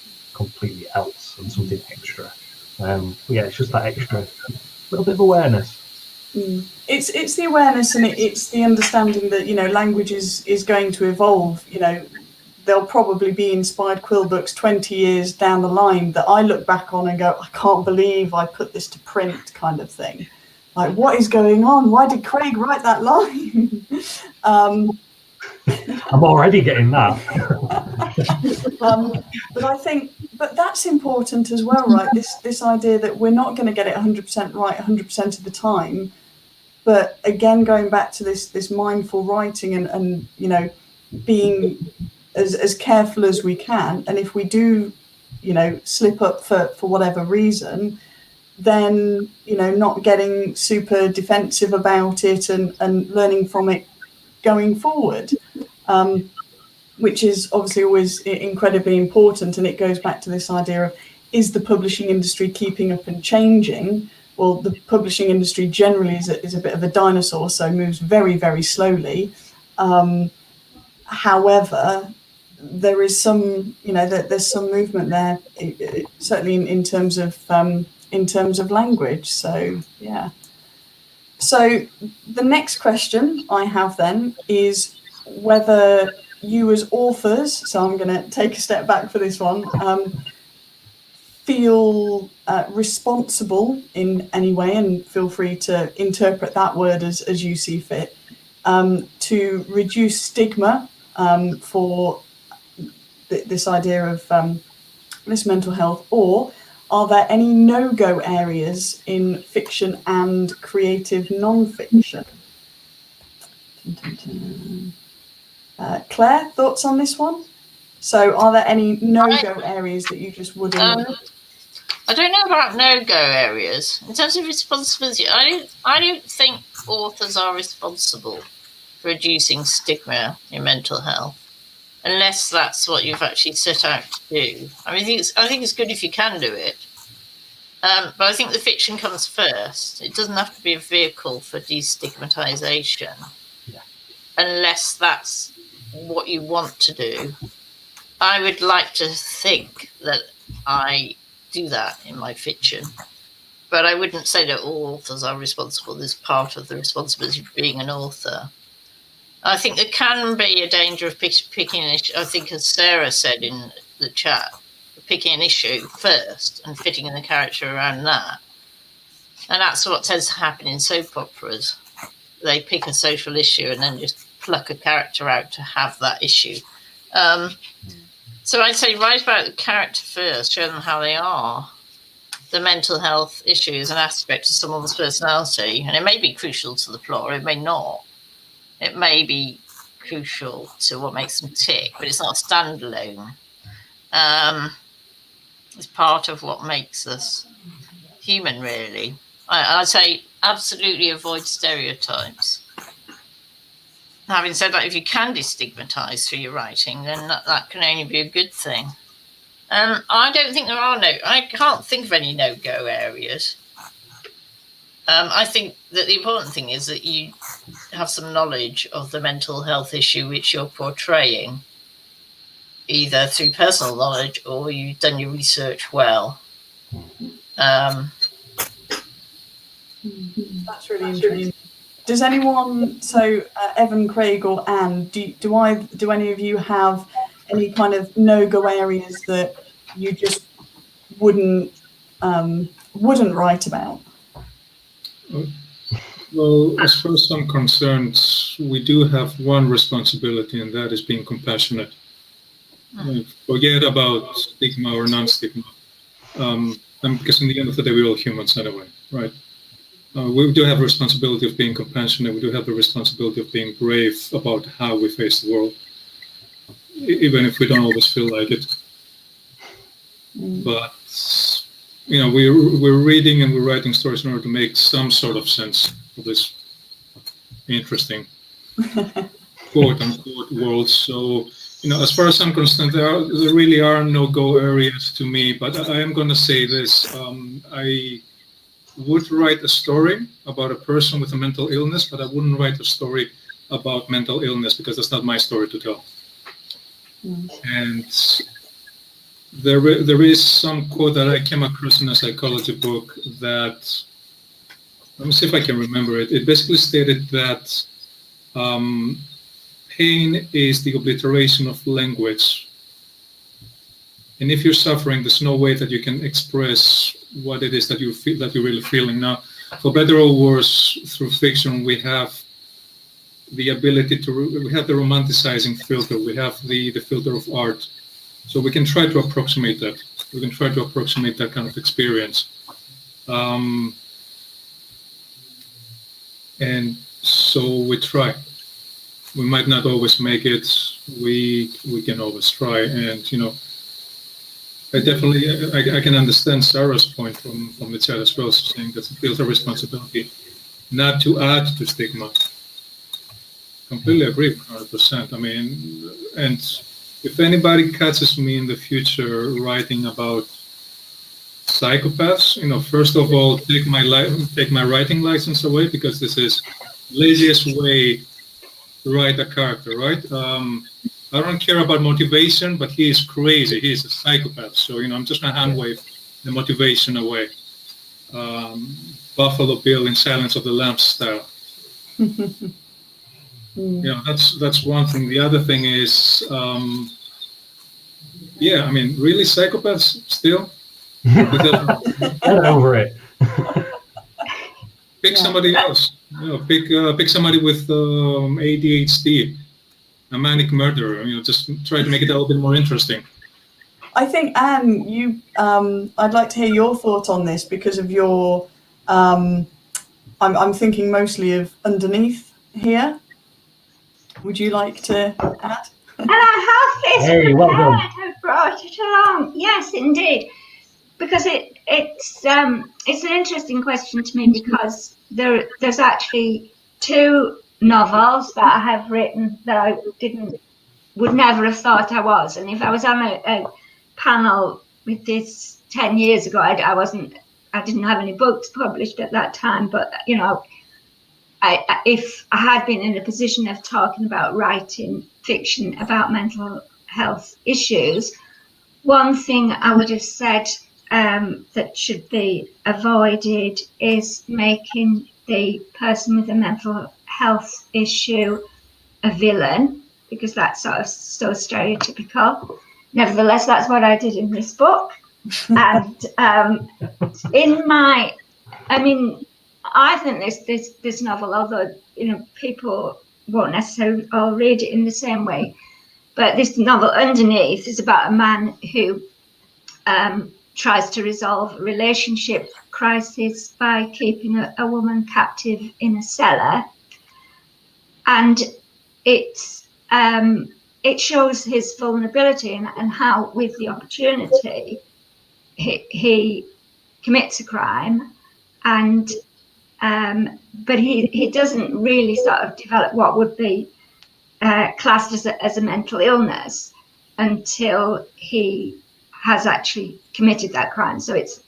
Speaker 3: else and something extra. It's just that extra little bit of awareness.
Speaker 1: It's the awareness, and it's the understanding that language is going to evolve. There'll probably be Inspired Quill books 20 years down the line that I look back on and go, I can't believe I put this to print, kind of thing. Like, what is going on? Why did Craig write that line?
Speaker 3: I'm already getting that.
Speaker 1: But that's important as well, right? This idea that we're not going to get it 100% right 100% of the time. But again, going back to this mindful writing and being as careful as we can. And if we do, slip up for whatever reason, then, not getting super defensive about it and learning from it going forward, which is obviously always incredibly important. And it goes back to this idea of, is the publishing industry keeping up and changing? Well, the publishing industry generally is a bit of a dinosaur, so moves very, very slowly. However, there is some, there's some movement there, certainly in terms of language. So yeah. So the next question I have then is whether you as authors, so I'm going to take a step back for this one, feel responsible in any way, and feel free to interpret that word as you see fit, to reduce stigma for this idea of this mental health, or are there any no-go areas in fiction and creative non-fiction? Claire, thoughts on this one? So are there any no-go areas that you just wouldn't?
Speaker 4: I don't know about no-go areas. In terms of responsibility, I don't think authors are responsible for reducing stigma in mental health, unless that's what you've actually set out to do. I mean, I think it's good if you can do it. But I think the fiction comes first. It doesn't have to be a vehicle for destigmatization, unless that's what you want to do. I would like to think that I do that in my fiction, but I wouldn't say that all authors are responsible. There's part of the responsibility of being an author. I think there can be a danger of picking an issue. I think, as Sarah said in the chat, picking an issue first and fitting in the character around that. And that's what tends to happen in soap operas. They pick a social issue and then just pluck a character out to have that issue. So I'd say write about the character first, show them how they are. The mental health issue is an aspect of someone's personality, and it may be crucial to the plot, or it may not. It may be crucial to what makes them tick, but it's not a standalone. It's part of what makes us human, really. I'd say absolutely avoid stereotypes. Having said that, if you can destigmatize through your writing, then that can only be a good thing. I don't think I can't think of any no-go areas. I think that the important thing is that you have some knowledge of the mental health issue which you're portraying, either through personal knowledge or you've done your research well.
Speaker 1: That's really interesting. Does anyone, so Evan, Craig, or Anne, do any of you have any kind of no-go areas that you just wouldn't write about?
Speaker 5: Well, as far as I'm concerned, we do have one responsibility, and that is being compassionate. Forget about stigma or non-stigma, because in the end of the day, we're all humans anyway, right? We do have a responsibility of being compassionate. We do have the responsibility of being brave about how we face the world, even if we don't always feel like it. But we're reading and we're writing stories in order to make some sort of sense of this interesting quote-unquote world. So, as far as I'm concerned, there really are no-go areas to me. But I am going to say this: I would write a story about a person with a mental illness, but I wouldn't write a story about mental illness because that's not my story to tell. And there is some quote that I came across in a psychology book that, let me see if I can remember it. It basically stated that pain is the obliteration of language. And if you're suffering, there's no way that you can express what it is that you feel, that you're really feeling. Now, for better or worse, through fiction, we have the ability we have the romanticizing filter, we have the filter of art. So we can try to approximate that. We can try to approximate that kind of experience. And so we try. We might not always make it. We can always try. And, I can understand Sarah's point from the chat as well, saying that it feels a responsibility not to add to stigma. Completely agree, 100%. I mean, and if anybody catches me in the future writing about psychopaths, first of all, take my writing license away, because this is the laziest way to write a character, right? I don't care about motivation, but he is crazy. He is a psychopath. So, I'm just going to hand wave the motivation away. Buffalo Bill in Silence of the Lambs style. That's one thing. The other thing is, really psychopaths still?
Speaker 3: Get over it.
Speaker 5: Pick somebody else. Pick somebody with ADHD. a manic murderer. Just try to make it a little bit more interesting.
Speaker 1: I think, Anne, I'd like to hear your thought on this because of your. I'm thinking mostly of underneath here. Would you like to add?
Speaker 2: And I have this
Speaker 3: Hey, well done.
Speaker 2: I've brought it along. Yes, indeed, because it's an interesting question to me because there's actually 2 novels that I have written that I would never have thought I was, and if I was on a panel with this 10 years ago, I didn't have any books published at that time, but if I had been in a position of talking about writing fiction about mental health issues, one thing I would have said that should be avoided is making the person with a mental health issue a villain, because that's sort of so stereotypical. Nevertheless, that's what I did in this book. And I think this novel, although people won't necessarily all read it in the same way, but this novel underneath is about a man who tries to resolve a relationship crisis by keeping a woman captive in a cellar, and it shows his vulnerability and how, with the opportunity, he commits a crime, and but he doesn't really sort of develop what would be classed as a mental illness until he has actually committed that crime. So it's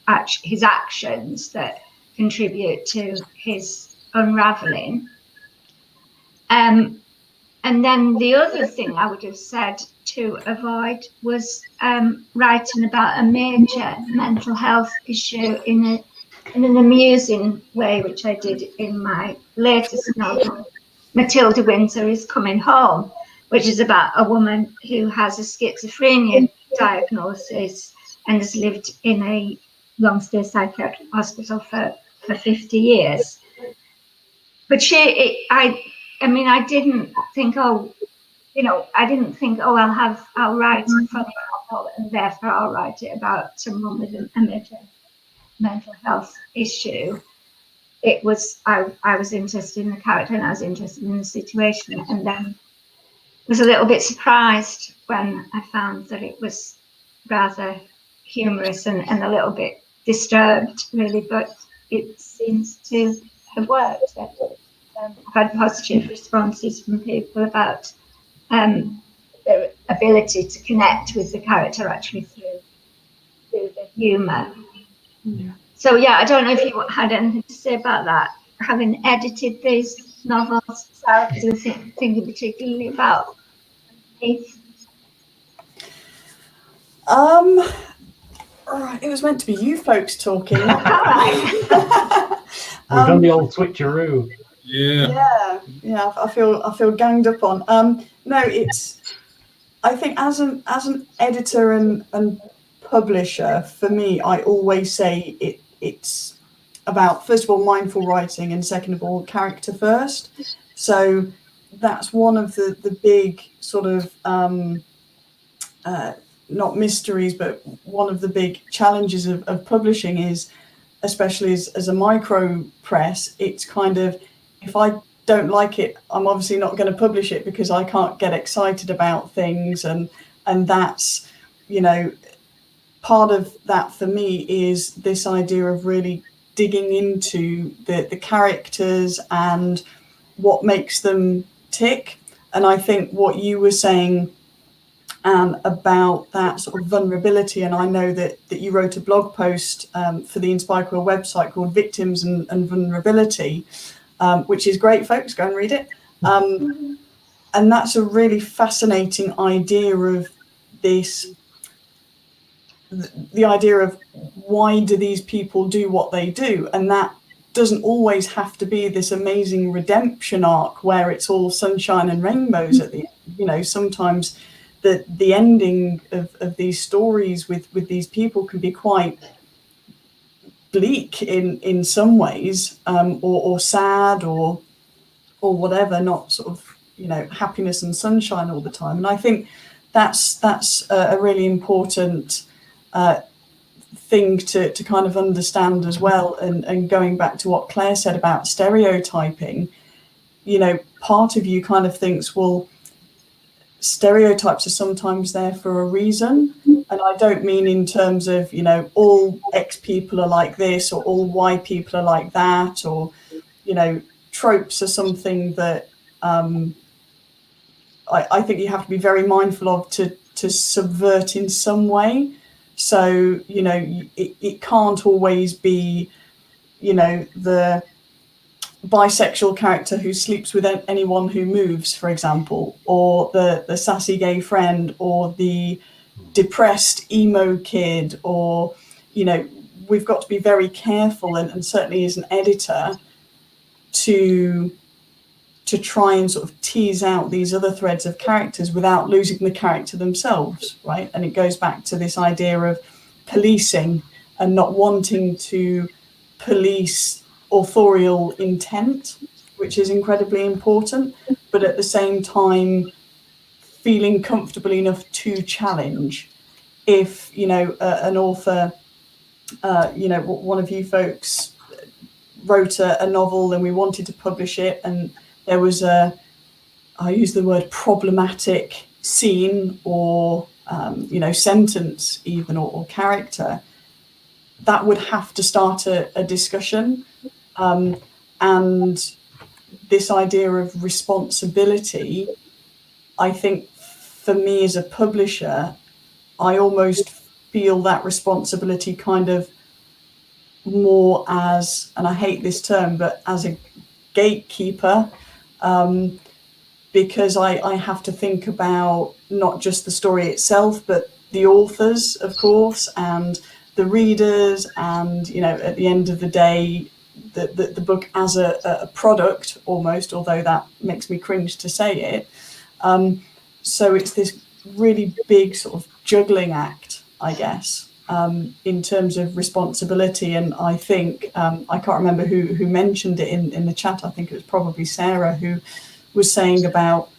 Speaker 2: actually his actions that contribute to his unraveling. And then the other thing I would have said to avoid was writing about a major mental health issue in an amusing way, which I did in my latest novel, Matilda Windsor is Coming Home, which is about a woman who has a schizophrenia diagnosis and has lived in a long-stay psychiatric hospital for 50 years. But I didn't think, I'll write a funny novel and therefore I'll write it about someone with a major mental health issue. It was, I was interested in the character and I was interested in the situation, and then was a little bit surprised when I found that it was rather humorous and a little bit disturbed, really, but it seems to have worked. I've had positive responses from people about their ability to connect with the character actually through the humour.
Speaker 1: Yeah.
Speaker 2: So yeah, I don't know if you had anything to say about that, having edited these novels. Sarah, do you thinking particularly about these?
Speaker 1: Right, it was meant to be you folks talking.
Speaker 2: All right.
Speaker 3: We've done the old switcheroo.
Speaker 1: Yeah. I feel ganged up on. No, I think as an editor and publisher, for me, I always say it's about, first of all, mindful writing, and second of all, character first. So that's one of the big sort of not mysteries, but one of the big challenges of publishing is, especially as a micro press, it's kind of, if I don't like it, I'm obviously not going to publish it because I can't get excited about things, and that's, part of that for me is this idea of really digging into the characters and what makes them tick. And I think what you were saying, Anne, about that sort of vulnerability, and I know that you wrote a blog post for the Inspired Quill website called Victims and Vulnerability, which is great, folks, go and read it. And that's a really fascinating idea of this, the idea of why do these people do what they do, and that doesn't always have to be this amazing redemption arc where it's all sunshine and rainbows at the end. Sometimes the ending of these stories with these people can be quite bleak in some ways, or sad or whatever, not sort of happiness and sunshine all the time. And I think that's a really important thing to kind of understand as well. And going back to what Claire said about stereotyping, part of you kind of thinks, well, stereotypes are sometimes there for a reason. And I don't mean in terms of, all X people are like this, or all Y people are like that, or, tropes are something that I think you have to be very mindful of to subvert in some way. So, it can't always be, the bisexual character who sleeps with anyone who moves, for example, or the sassy gay friend, or the depressed emo kid, or, we've got to be very careful, and certainly as an editor, to try and sort of tease out these other threads of characters without losing the character themselves, right? And it goes back to this idea of policing and not wanting to police authorial intent, which is incredibly important, but at the same time feeling comfortable enough to challenge. If an author, one of you folks wrote a novel and we wanted to publish it, and there was I use the word problematic scene or sentence even, or character, that would have to start a discussion. And this idea of responsibility, I think for me as a publisher, I almost feel that responsibility kind of more as, and I hate this term, but as a gatekeeper, because I have to think about not just the story itself, but the authors, of course, and the readers, and at the end of the day, the book as a product almost, although that makes me cringe to say it. So it's this really big sort of juggling act, I guess, in terms of responsibility. And I think I can't remember who mentioned it in the chat. I think it was probably Sarah, who was saying about,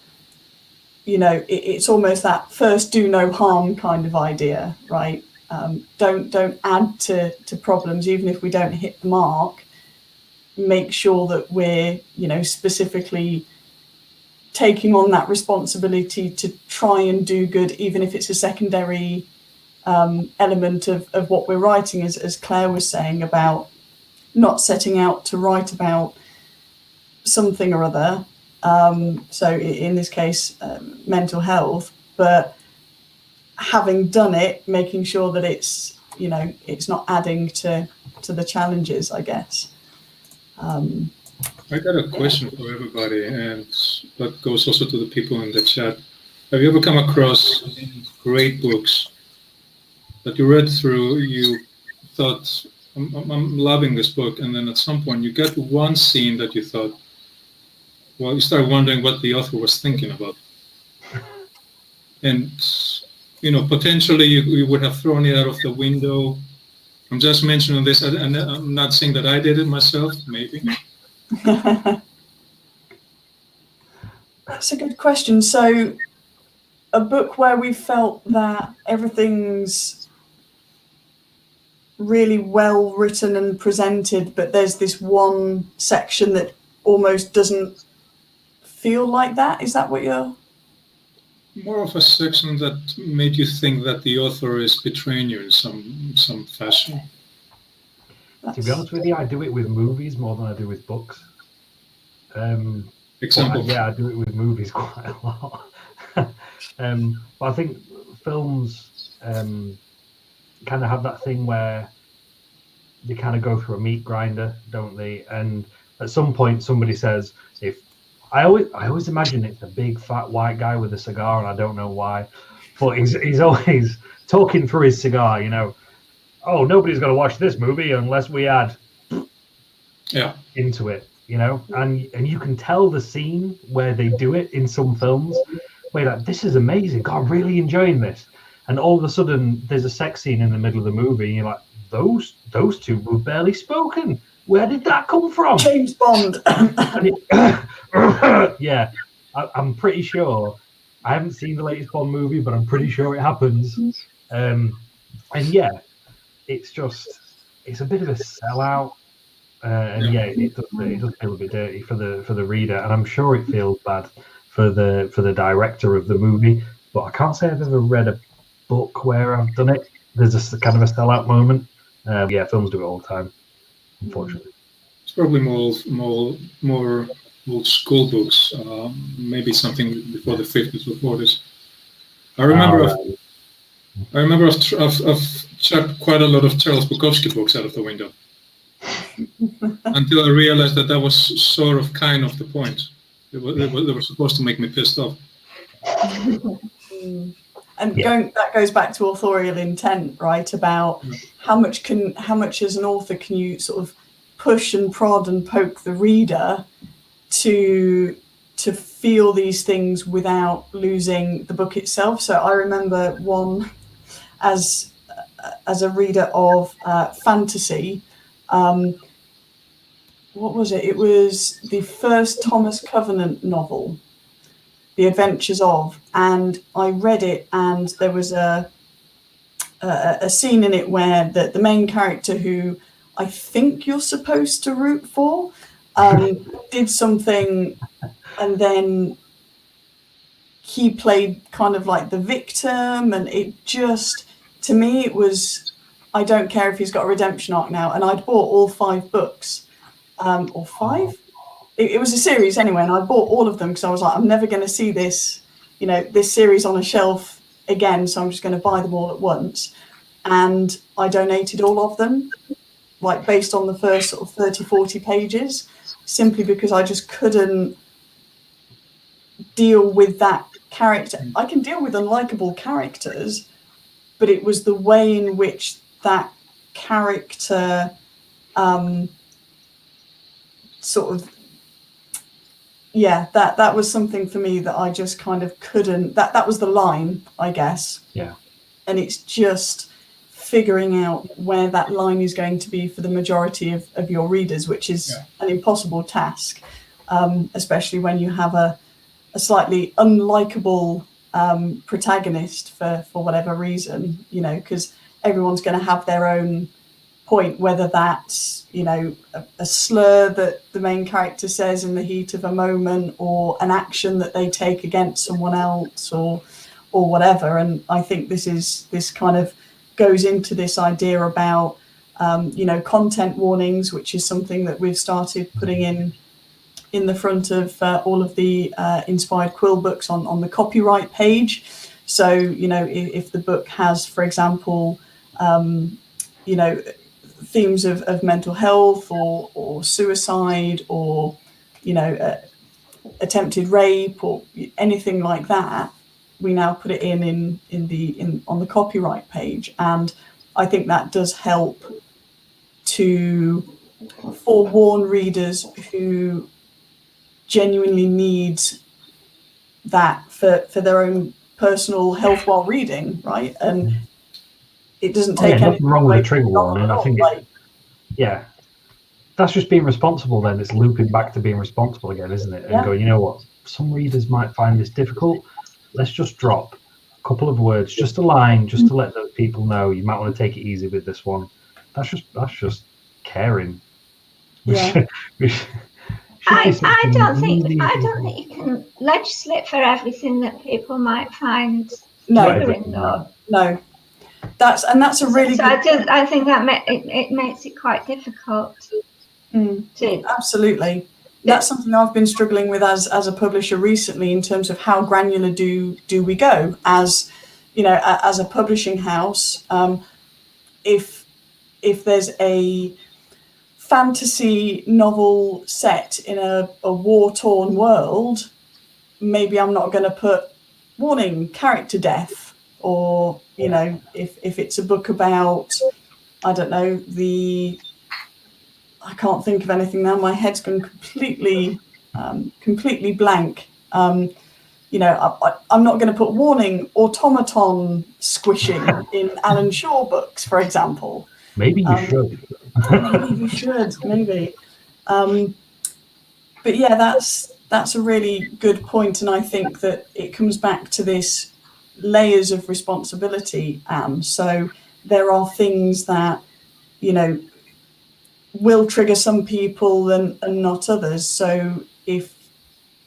Speaker 1: it's almost that first do no harm kind of idea, right? Don't add to problems, even if we don't hit the mark. Make sure that we're, specifically taking on that responsibility to try and do good, even if it's a secondary element of what we're writing, as Claire was saying, about not setting out to write about something or other. So in this case, mental health, but having done it, making sure that it's, it's not adding to the challenges, I guess.
Speaker 5: I got a question for everybody, and that goes also to the people in the chat. Have you ever come across great books that you read through, you thought, I'm loving this book, and then at some point you get one scene that you thought, well, you start wondering what the author was thinking about. And, potentially you would have thrown it out of the window. I'm just mentioning this, and I'm not saying that I did it myself, maybe.
Speaker 1: That's a good question. So a book where we felt that everything's really well written and presented, but there's this one section that almost doesn't feel like that. Is that what you're...
Speaker 5: More of a section that made you think that the author is betraying you in some fashion.
Speaker 3: To be honest with you, I do it with movies more than I do with books.
Speaker 5: Example?
Speaker 3: Yeah, I do it with movies quite a lot. But I think films kind of have that thing where they kind of go through a meat grinder, don't they? And at some point, somebody says, "If I always imagine it's a big fat white guy with a cigar, and I don't know why, but he's always talking through his cigar, Oh, nobody's going to watch this movie unless we add into it, and you can tell the scene where they do it in some films where you're like, this is amazing, God, I'm really enjoying this, and all of a sudden there's a sex scene in the middle of the movie, and you're like, those two were barely spoken. Where did that come from?
Speaker 1: James Bond.
Speaker 3: Yeah, I'm pretty sure. I haven't seen the latest Bond movie, but I'm pretty sure it happens. And yeah, it's a bit of a sellout. And yeah, it does feel a bit dirty for the reader, and I'm sure it feels bad for the director of the movie. But I can't say I've ever read a book where I've done it. There's just a kind of a sellout moment. Yeah, films do it all the time, unfortunately.
Speaker 5: It's probably more old school books, maybe something before the 50s or 40s. I remember I've chucked quite a lot of Charles Bukowski books out of the window until I realized that was sort of kind of the point. They were supposed to make me pissed off.
Speaker 1: And that goes back to authorial intent, right? About how much as an author can you sort of push and prod and poke the reader to feel these things without losing the book itself. So I remember one as a reader of fantasy. What was it? It was the first Thomas Covenant novel, The Adventures of, and I read it, and there was a scene in it where the main character, who I think you're supposed to root for, did something, and then he played kind of like the victim, and it just, to me, it was, I don't care if he's got a redemption arc now. And I'd bought all 5 books, or 5. It was a series anyway, and I bought all of them because I was like, I'm never going to see this, this series on a shelf again, so I'm just going to buy them all at once. And I donated all of them, like based on the first sort of 30, 40 pages, simply because I just couldn't deal with that character. I can deal with unlikable characters, but it was the way in which that character sort of, that was something for me that I just kind of couldn't, that was the line, I guess.
Speaker 3: Yeah.
Speaker 1: And it's just figuring out where that line is going to be for the majority of your readers, which is an impossible task, especially when you have a slightly unlikable protagonist for whatever reason, because everyone's going to have their own point, whether that's, a slur that the main character says in the heat of a moment, or an action that they take against someone else, or whatever. And I think this kind of goes into this idea about, content warnings, which is something that we've started putting in the front of all of the Inspired Quill books on the copyright page. So, if the book has, for example, themes of mental health or suicide, or, attempted rape or anything like that, we now put it on the copyright page. And I think that does help to forewarn readers who genuinely need that for their own personal health while reading, right? And it doesn't take anything
Speaker 3: wrong with
Speaker 1: away
Speaker 3: a trigger warning. I think that's just being responsible. Then it's looping back to being responsible again, isn't it? And going, you know what? Some readers might find this difficult. Let's just drop a couple of words, just a line, just to let those people know you might want to take it easy with this one. That's just caring.
Speaker 2: I don't think you can legislate for everything that people might find triggering, though.
Speaker 1: No. That's a really good.
Speaker 2: I think that it makes it quite difficult.
Speaker 1: Absolutely. That's something I've been struggling with as a publisher recently, in terms of how granular do we go as, as a publishing house. If there's a fantasy novel set in a war-torn world, maybe I'm not going to put warning, character death. Or, if it's a book about, I don't know, I can't think of anything now. My head's gone completely blank. I'm not going to put warning, automaton squishing in Alan Shaw books, for example.
Speaker 3: Maybe you should.
Speaker 1: Maybe you should, maybe. But yeah, that's a really good point, and I think that it comes back to this layers of responsibility. So there are things that, you know, will trigger some people and not others. So if,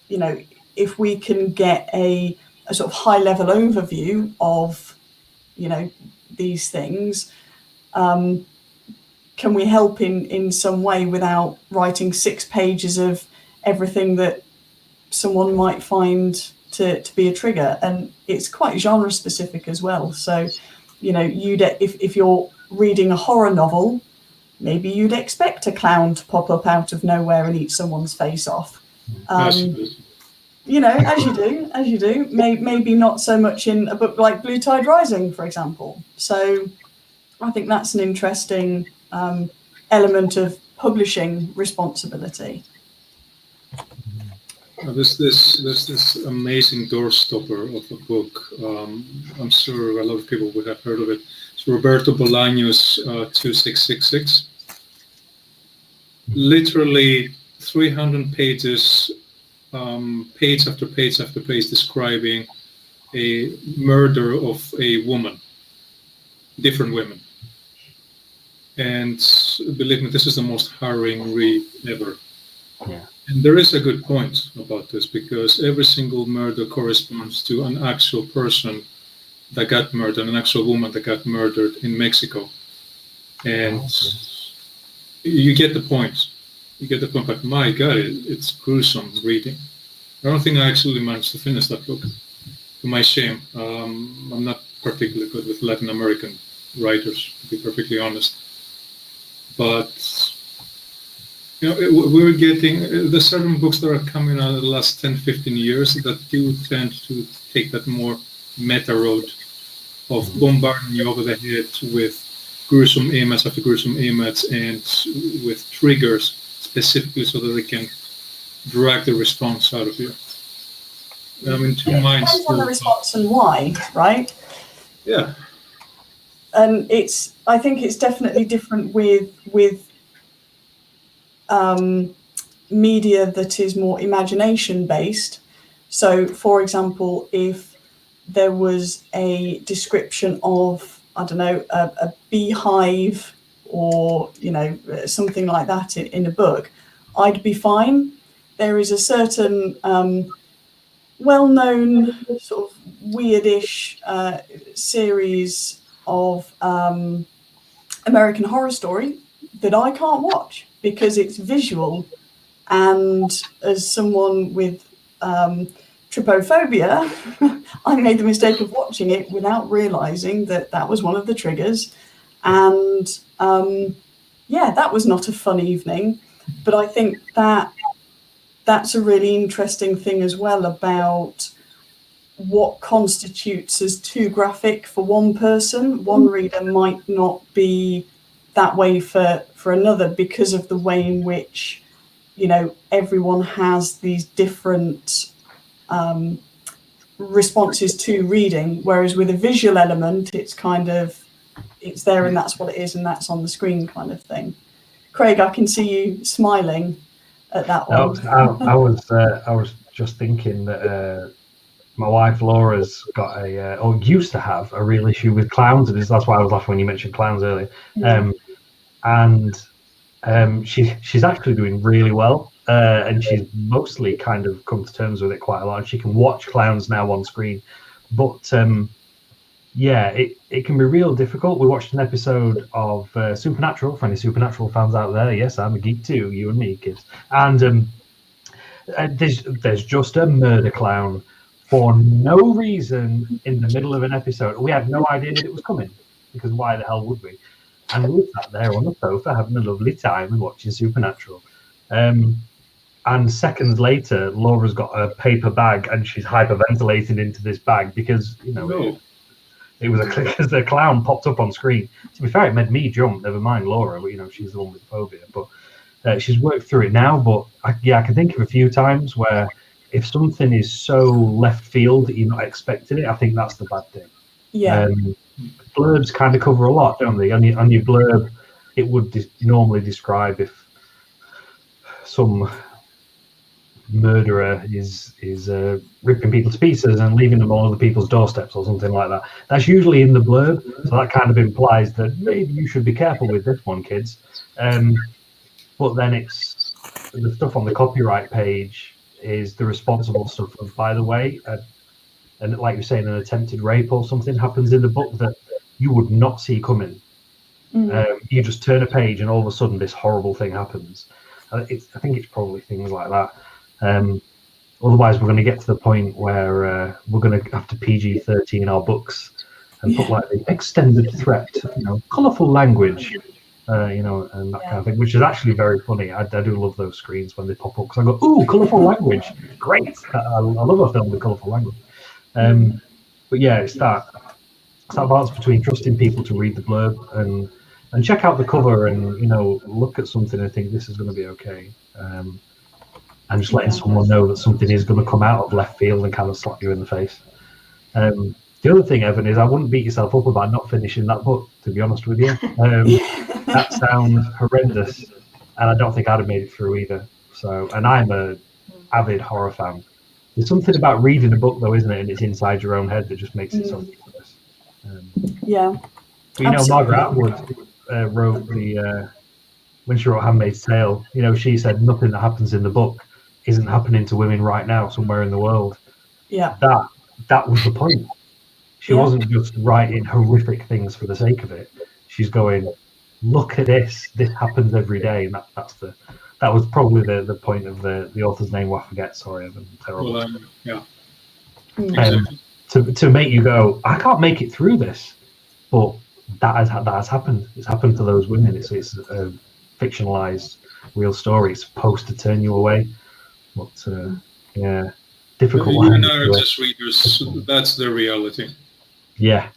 Speaker 1: you know, if we can get a sort of high level overview of, you know, these things, can we help in some way without writing 6 pages of everything that someone might find to be a trigger? And it's quite genre specific as well. So, you know, if you're reading a horror novel, maybe you'd expect a clown to pop up out of nowhere and eat someone's face off. You know, as you do. Maybe not so much in a book like Blue Tide Rising, for example. So I think that's an interesting element of publishing responsibility.
Speaker 5: There's this amazing doorstopper of a book. I'm sure a lot of people would have heard of it. It's Roberto Bolaño's 2666. Literally 300 pages, page after page after page, describing a murder of a woman, different women. And believe me, this is the most harrowing read ever.
Speaker 3: Yeah.
Speaker 5: And there is a good point about this, because every single murder corresponds to an actual person that got murdered, an actual woman that got murdered in Mexico. And you get the point. You get the point, but my God, it's gruesome reading. I don't think I actually managed to finish that book, to my shame. I'm not particularly good with Latin American writers, to be perfectly honest. But you know, we're getting, there's certain books that are coming out in the last 10, 15 years that do tend to take that more meta road of bombarding you over the head with gruesome image after gruesome image and with triggers specifically so that they can drag the response out of you. And I'm in two minds.
Speaker 1: Depends on the response and why, right?
Speaker 5: Yeah.
Speaker 1: And I think it's definitely different with media that is more imagination based. So, for example, if there was a description of, I don't know, a beehive or, you know, something like that in a book, I'd be fine. There is a certain well-known sort of weirdish series of American Horror Story that I can't watch because it's visual, and as someone with trypophobia, I made the mistake of watching it without realizing that that was one of the triggers, and yeah, that was not a fun evening. But I think that's a really interesting thing as well about what constitutes as too graphic for one person. One reader might not be that way for another because of the way in which, you know, everyone has these different responses to reading, whereas with a visual element, it's kind of, it's there and that's what it is and that's on the screen kind of thing. Craig, I can see you smiling at that one.
Speaker 3: I was just thinking that my wife Laura's got or used to have a real issue with clowns, and that's why I was laughing when you mentioned clowns earlier. She's actually doing really well, and she's mostly kind of come to terms with it quite a lot. And she can watch clowns now on screen, but yeah, it can be real difficult. We watched an episode of Supernatural, for any Supernatural fans out there. Yes, I'm a geek too, you and me, kids. And there's just a murder clown for no reason in the middle of an episode. We had no idea that it was coming, because why the hell would we? And we were sat there on the sofa having a lovely time and watching Supernatural. And seconds later, Laura's got a paper bag and she's hyperventilating into this bag because, you know, it was because the clown popped up on screen. To be fair, it made me jump, never mind Laura, but, you know, she's the one with the phobia. But she's worked through it now. But I can think of a few times where if something is so left field that you're not expecting it, I think that's the bad thing.
Speaker 1: Yeah.
Speaker 3: Blurbs kind of cover a lot, don't they? On your blurb, it would normally describe if some murderer is ripping people to pieces and leaving them on other people's doorsteps or something like that. That's usually in the blurb, so that kind of implies that maybe you should be careful with this one, kids. But then it's the stuff on the copyright page is the responsible stuff of, by the way, and like you're saying, an attempted rape or something happens in the book that you would not see coming. You just turn a page and all of a sudden this horrible thing happens. I think it's probably things like that. Otherwise, we're going to get to the point where we're going to have to PG-13 our books and put like the extended threat, colourful language, and that kind of thing, which is actually very funny. I do love those screens when they pop up because I go, "Ooh, colourful language, great!" I love a film with colourful language. But yeah, it's that balance between trusting people to read the blurb and check out the cover and look at something and think this is going to be okay, and just letting someone know that something is going to come out of left field and kind of slap you in the face. The other thing, Evan, is I wouldn't beat yourself up about not finishing that book, to be honest with you. That sounds horrendous, and I don't think I'd have made it through either. So, and I'm a avid horror fan. There's something about reading a book, though, isn't it? And it's inside your own head that just makes it so ridiculous. But, Margaret Atwood wrote when she wrote Handmaid's Tale, she said nothing that happens in the book isn't happening to women right now somewhere in the world.
Speaker 1: Yeah.
Speaker 3: That was the point. She wasn't just writing horrific things for the sake of it. She's going, look at this. This happens every day, and that was probably the point of the author's name. I forget. Sorry, I'm terrible.
Speaker 5: Exactly.
Speaker 3: To make you go, I can't make it through this, but that has happened. It's happened to those women. It's a fictionalized real story. It's supposed to turn you away, but difficult.
Speaker 5: You and I are just readers. That's the reality.
Speaker 3: Yeah.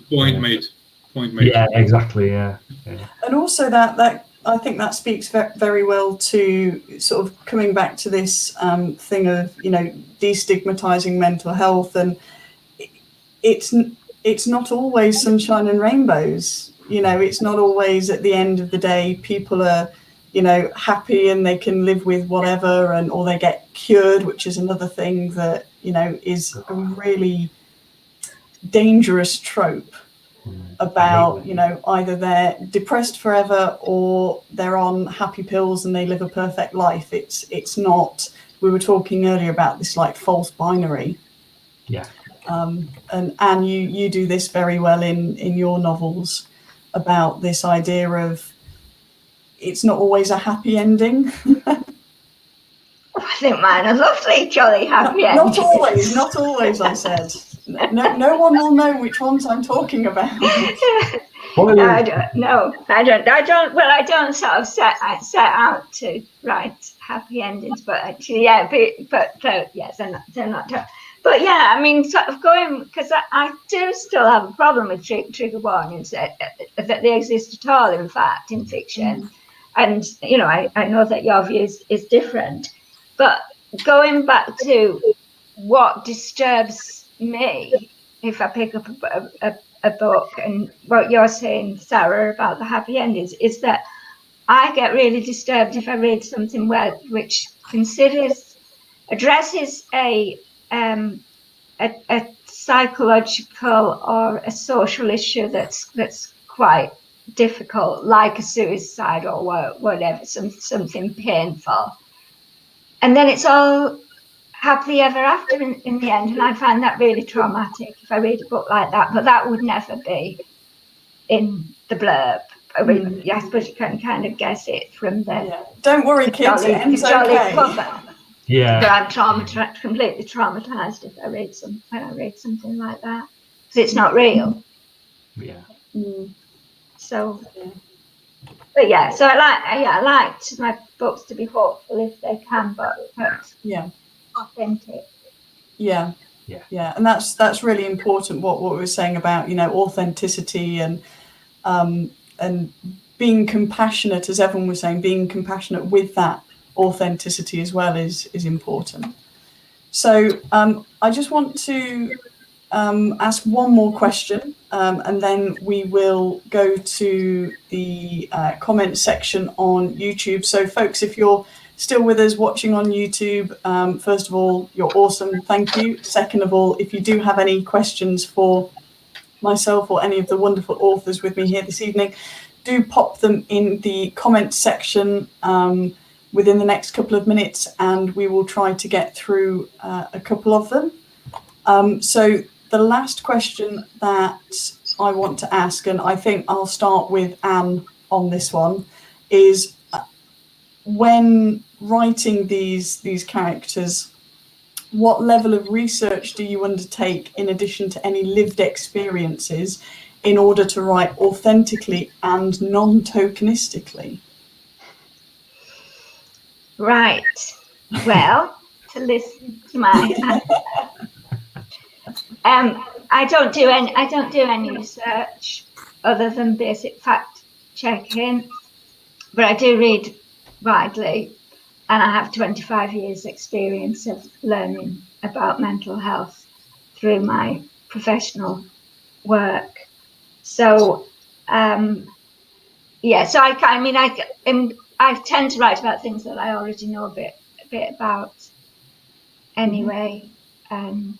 Speaker 5: Point made.
Speaker 3: Yeah, exactly. Yeah.
Speaker 1: And also that I think that speaks very well to sort of coming back to this thing of destigmatizing mental health, and it's not always sunshine and rainbows. It's not always at the end of the day people are happy and they can live with whatever, or they get cured, which is another thing that is a really dangerous trope about either they're depressed forever or they're on happy pills and they live a perfect life. It's not. We were talking earlier about this like false binary. And you do this very well in your novels about this idea of it's not always a happy ending.
Speaker 2: I think mine are lovely, jolly happy endings.
Speaker 1: Not always, I said. No one will know which ones I'm talking about.
Speaker 2: I don't know. I don't sort of set out to write happy endings, but actually, yes, they're not. But yeah, I mean, sort of going, because I do still have a problem with trigger warnings that they exist at all, in fact, in fiction. And, I know that your view is different. But going back to what disturbs me, if I pick up a book, and what you're saying, Sarah, about the happy endings, is that I get really disturbed if I read something which addresses a psychological or a social issue that's quite difficult, like a suicide or whatever, something painful, and then it's all happily ever after in the end, and I find that really traumatic if I read a book like that. But that would never be in the blurb. I mean, I suppose you can kind of guess it from the
Speaker 1: Don't worry, kids, it ends okay.
Speaker 2: Cover.
Speaker 3: Yeah.
Speaker 2: But I'm completely traumatized if I read something like that, because it's not real.
Speaker 3: Yeah.
Speaker 2: So, but yeah, so I like my books to be hopeful if they can, but authentic.
Speaker 1: Yeah, and that's really important. What we were saying about authenticity and being compassionate, as Evan was saying, being compassionate with that authenticity as well is important. So I just want to ask one more question, and then we will go to the comment section on YouTube. So folks, if you're still with us watching on YouTube, first of all, you're awesome. Thank you. Second of all, if you do have any questions for myself or any of the wonderful authors with me here this evening, do pop them in the comments section within the next couple of minutes, and we will try to get through a couple of them. So the last question that I want to ask, and I think I'll start with Anne on this one, is when writing these characters, what level of research do you undertake in addition to any lived experiences in order to write authentically and non-tokenistically?
Speaker 2: Right. Well, to listen to my I don't do any research other than basic fact checking, but I do read widely, and I have 25 years experience of learning about mental health through my professional work. So yeah, so I tend to write about things that I already know a bit about anyway, and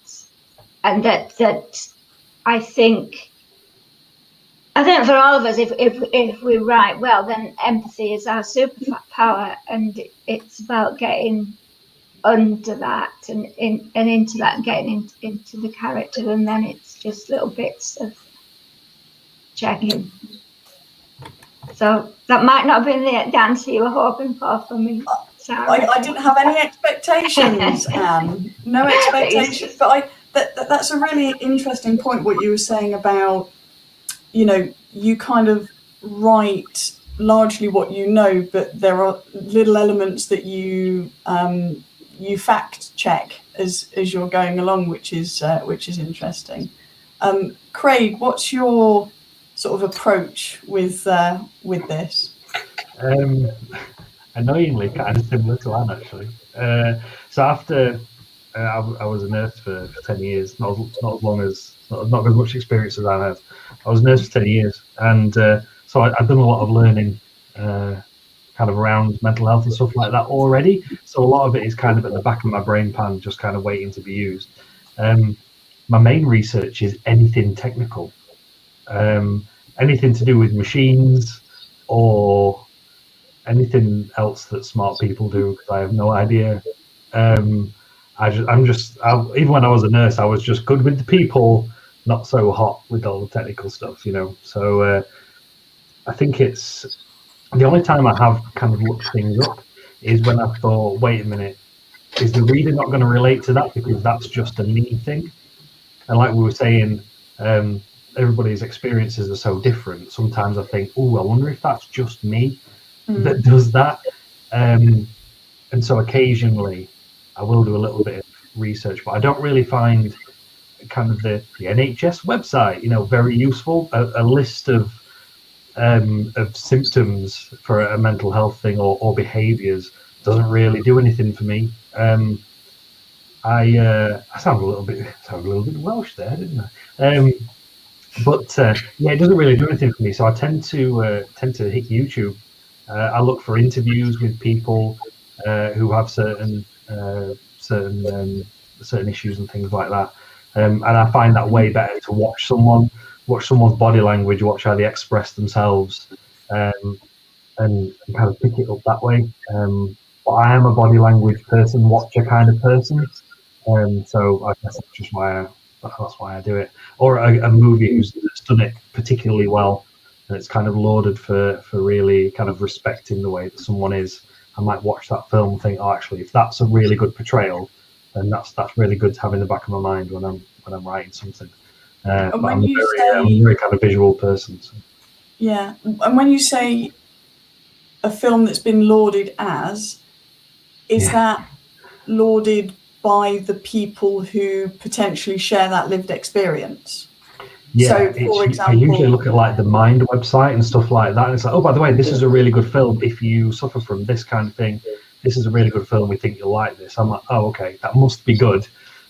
Speaker 2: that I think for all of us, if we write well, then empathy is our superpower, and it's about getting under that and into that, and getting into the character, and then it's just little bits of checking. So that might not have been the answer you were hoping for from me.
Speaker 1: I didn't have any expectations, Anne. No expectations. But that's a really interesting point, what you were saying about, you kind of write largely what you know, but there are little elements that you fact check as you're going along, which is interesting. Craig, what's your sort of approach with this?
Speaker 3: Annoyingly, kind of similar to Anne, actually. So after I was a nurse for 10 years, not as much experience as I have. I was a nurse for 10 years, and so I've done a lot of learning kind of around mental health and stuff like that already. So a lot of it is kind of at the back of my brain pan, just kind of waiting to be used. My main research is anything technical, anything to do with machines or anything else that smart people do, because I have no idea. Even when I was a nurse, I was just good with the people, not so hot with all the technical stuff, So I think it's the only time I have kind of looked things up is when I thought, wait a minute, is the reader not going to relate to that because that's just a me thing? And like we were saying, everybody's experiences are so different. Sometimes I think, oh, I wonder if that's just me that does that. And so occasionally I will do a little bit of research, but I don't really find kind of the NHS website, very useful. A list of symptoms for a mental health thing or behaviours doesn't really do anything for me. I sound a little bit Welsh there, didn't I? But it doesn't really do anything for me. So I tend to hit YouTube. I look for interviews with people who have certain issues and things like that, and I find that way better to watch someone's body language, watch how they express themselves, and kind of pick it up that way. But I am a body language person, watcher kind of person, so I guess that's just why I do it. Or a movie that's done it particularly well, and it's kind of lauded for really kind of respecting the way that someone is. I might watch that film and think, oh, actually, if that's a really good portrayal, then that's really good to have in the back of my mind when I'm writing something. But I'm a very kind of visual person. So.
Speaker 1: Yeah, and when you say a film that's been lauded as, is that lauded by the people who potentially share that lived experience?
Speaker 3: Yeah,
Speaker 1: so, for example,
Speaker 3: I usually look at like the Mind website and stuff like that, and it's like, oh, by the way, this is a really good film. If you suffer from this kind of thing, this is a really good film. We think you'll like this. I'm like, oh, okay, that must be good.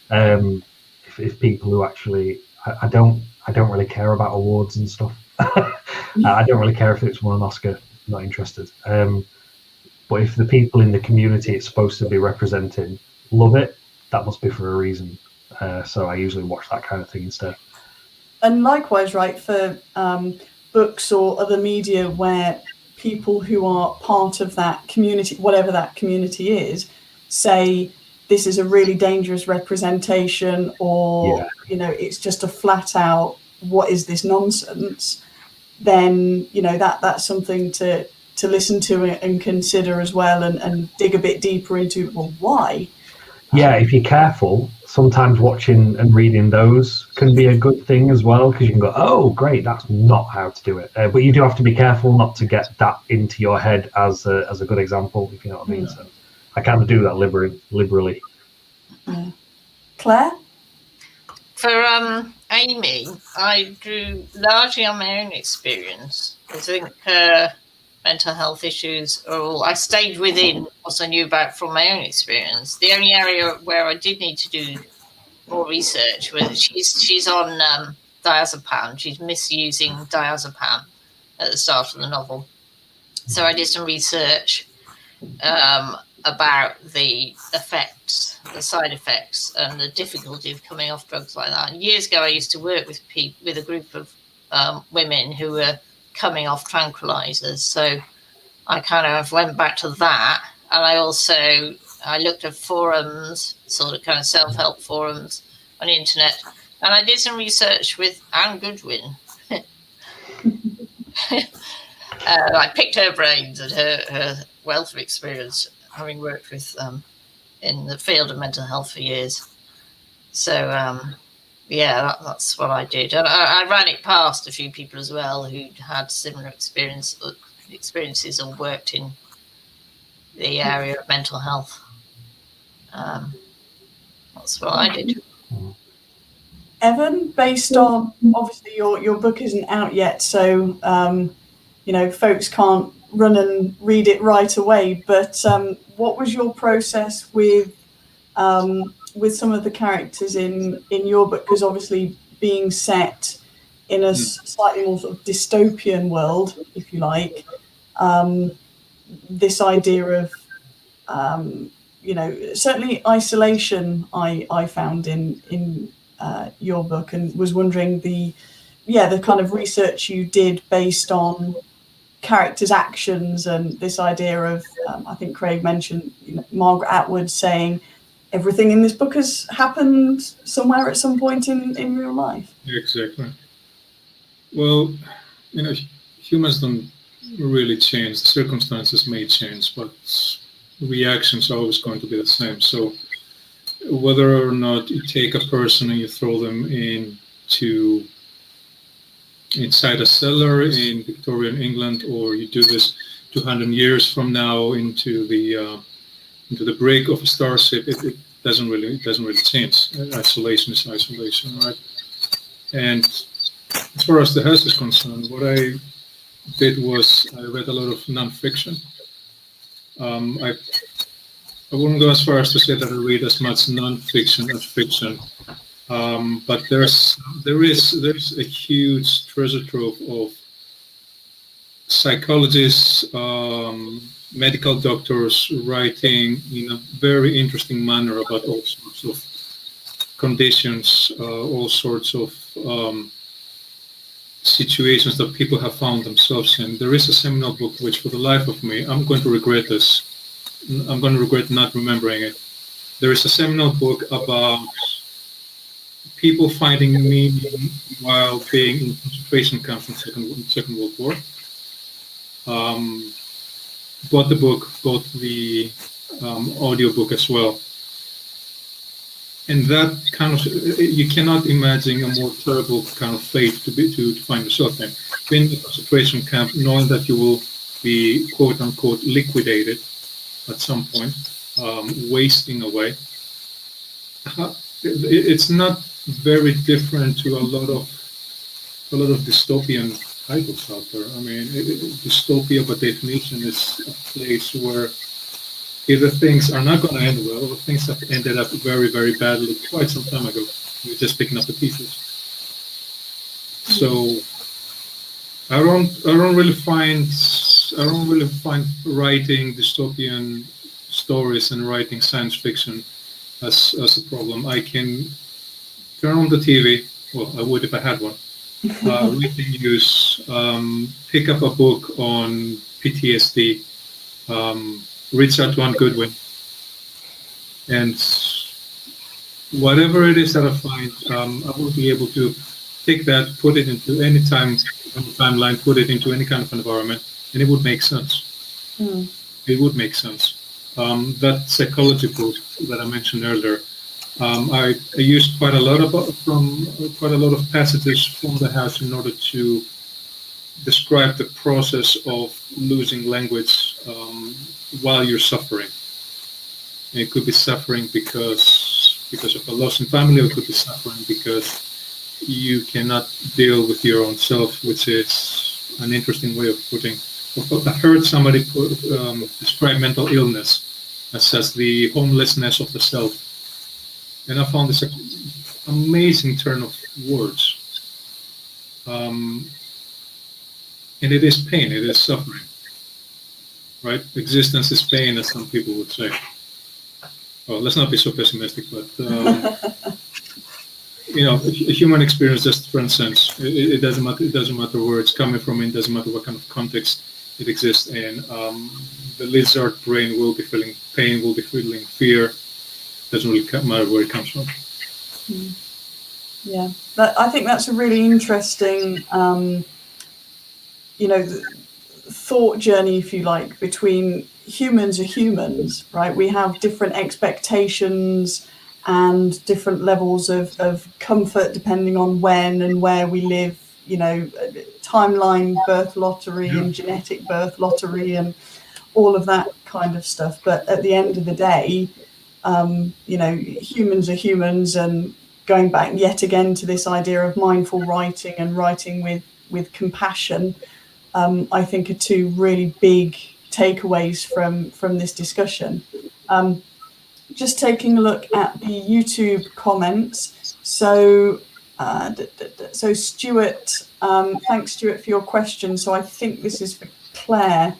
Speaker 3: If people who actually, I don't really care about awards and stuff. I don't really care if it's won an Oscar. I'm not interested. But if the people in the community it's supposed to be representing love it, that must be for a reason. So I usually watch that kind of thing instead.
Speaker 1: And likewise, right, for books or other media where people who are part of that community, whatever that community is, say this is a really dangerous representation, or it's just a flat out what is this nonsense, then that's something to listen to and consider as well, and dig a bit deeper into, well, why.
Speaker 3: Yeah, if you're careful, sometimes watching and reading those can be a good thing as well, because you can go, oh, great, that's not how to do it. But you do have to be careful not to get that into your head as a good example, if you know what I mean. So I kind of do that liberally.
Speaker 1: Yeah. Claire?
Speaker 4: For Amy, I drew largely on my own experience. I think mental health issues are all, I stayed within what I knew about from my own experience. The only area where I did need to do more research was she's on diazepam. She's misusing diazepam at the start of the novel. So I did some research about the effects, the side effects, and the difficulty of coming off drugs like that. And years ago, I used to work with a group of women who were coming off tranquilizers. So I kind of went back to that, and I looked at forums, sort of kind of self-help forums on the internet, and I did some research with Anne Goodwin. I picked her brains and her wealth of experience, having worked with in the field of mental health for years. So that's what I did, and I ran it past a few people as well who'd had similar experiences or worked in the area of mental health. That's what I did.
Speaker 1: Evan, based on, obviously your book isn't out yet, so folks can't run and read it right away, but what was your process with some of the characters in your book? Because obviously being set in a slightly more sort of dystopian world, if you like, this idea of certainly isolation I found in your book, and was wondering the kind of research you did based on characters' actions, and this idea of I think Craig mentioned Margaret Atwood saying everything in this book has happened somewhere at some point in real life.
Speaker 5: Exactly. Well, humans don't really change. The circumstances may change, but reactions are always going to be the same. So whether or not you take a person and you throw them inside a cellar in Victorian England, or you do this 200 years from now into the break of a starship, it doesn't really change. Isolation is isolation, right? And as far as the health is concerned, what I did was I read a lot of nonfiction. I wouldn't go as far as to say that I read as much nonfiction as fiction, but there is a huge treasure trove of psychologists, medical doctors writing in a very interesting manner about all sorts of conditions, all sorts of situations that people have found themselves in. There is a seminal book which, for the life of me, I'm going to regret this. I'm going to regret not remembering it. There is a seminal book about people finding meaning while being in concentration camps in Second World War. Bought the book, bought the audiobook as well. And that kind of, you cannot imagine a more terrible kind of fate to find yourself in. Being in a concentration camp, knowing that you will be quote unquote liquidated at some point, wasting away. It's not very different to a lot of dystopian titles out there. I mean, dystopia by definition is a place where either things are not going to end well, or things have ended up very, very badly quite some time ago. You're just picking up the pieces. So I don't really find I don't really find writing dystopian stories and writing science fiction as a problem. I can turn on the TV. Well, I would if I had one. Read the news, pick up a book on PTSD, reach out to Anne Goodwin, and whatever it is that I find, I will be able to take that, put it into any timeline, put it into any kind of environment, and it would make sense. It would make sense. That psychology book that I mentioned earlier, I used quite a lot of passages from the house in order to describe the process of losing language while you're suffering. And it could be suffering because of a loss in family, or it could be suffering because you cannot deal with your own self, which is an interesting way of putting. I heard somebody describe mental illness as the homelessness of the self. And I found this amazing turn of words. And it is pain, it is suffering, right? Existence is pain, as some people would say. Well, let's not be so pessimistic, but human experience just transcends. It doesn't matter. It doesn't matter where it's coming from. It doesn't matter what kind of context it exists in. The lizard brain will be feeling pain, will be feeling fear. Doesn't really matter where it comes from.
Speaker 1: Yeah, I think that's a really interesting, thought journey, if you like, between humans are humans, right? We have different expectations and different levels of comfort depending on when and where we live, timeline birth lottery and genetic birth lottery and all of that kind of stuff. But at the end of the day, humans are humans, and going back yet again to this idea of mindful writing and writing with compassion, I think are two really big takeaways from this discussion. Just taking a look at the YouTube comments. So Stuart, thanks Stuart for your question. So I think this is for Claire.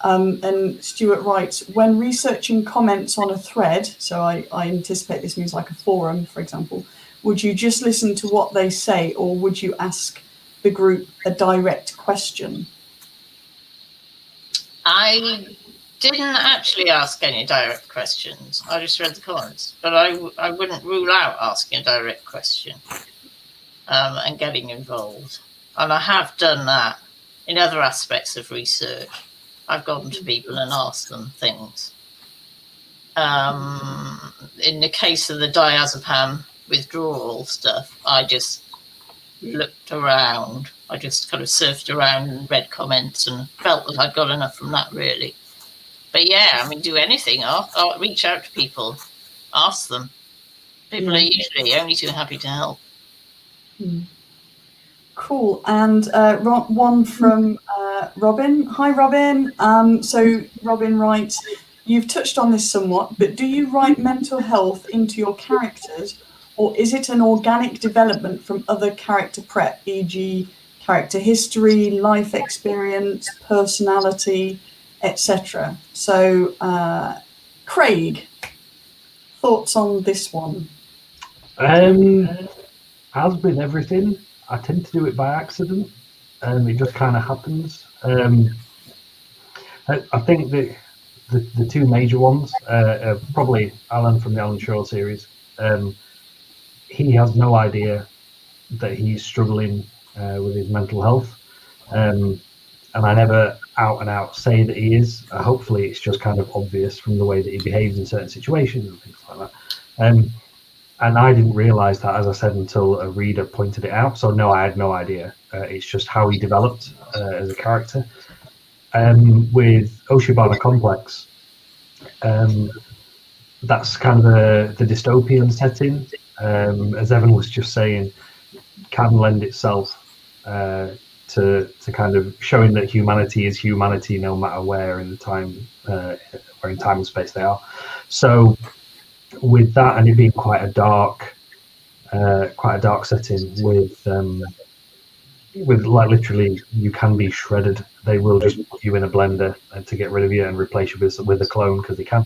Speaker 1: And Stuart writes, when researching comments on a thread, so I anticipate this means like a forum, for example, would you just listen to what they say, or would you ask the group a direct question?
Speaker 4: I didn't actually ask any direct questions. I just read the comments, but I wouldn't rule out asking a direct question and getting involved. And I have done that in other aspects of research. I've gone to people and asked them things. In the case of the diazepam withdrawal stuff, I just looked around. I just kind of surfed around and read comments and felt that I'd got enough from that, really. But yeah, do anything. I'll reach out to people, ask them. People are usually only too happy to help.
Speaker 1: Cool. And one from Robin. Hi, Robin. So Robin writes, you've touched on this somewhat, but do you write mental health into your characters, or is it an organic development from other character prep, e.g. character history, life experience, personality, etc.? So Craig, thoughts on this one?
Speaker 3: As with everything, I tend to do it by accident, and it just kind of happens. I think that the two major ones are probably Alan from the Alan Shaw series. He has no idea that he's struggling with his mental health, and I never out and out say that he is. Hopefully it's just kind of obvious from the way that he behaves in certain situations and things like that. And I didn't realize that, as I said, until a reader pointed it out. So no, I had no idea. It's just how he developed as a character. With Oshibana Complex, that's kind of the dystopian setting, as Evan was just saying, can lend itself to kind of showing that humanity is humanity no matter where in the time, where in time and space they are. So with that, and it being quite a dark setting with with like literally you can be shredded. They will just put you in a blender to get rid of you and replace you with a clone because they can.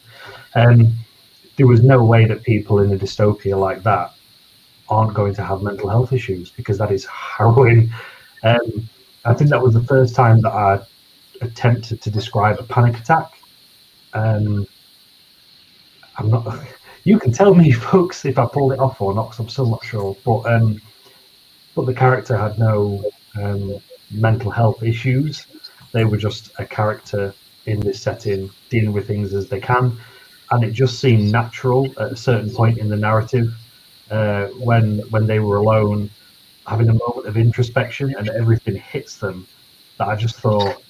Speaker 3: There was no way that people in a dystopia like that aren't going to have mental health issues, because that is harrowing. I think that was the first time that I attempted to describe a panic attack. I'm not. You can tell me, folks, if I pulled it off or not, because I'm still not sure. But the character had no mental health issues. They were just a character in this setting dealing with things as they can, and it just seemed natural at a certain point in the narrative when they were alone, having a moment of introspection, and everything hits them. That I just thought,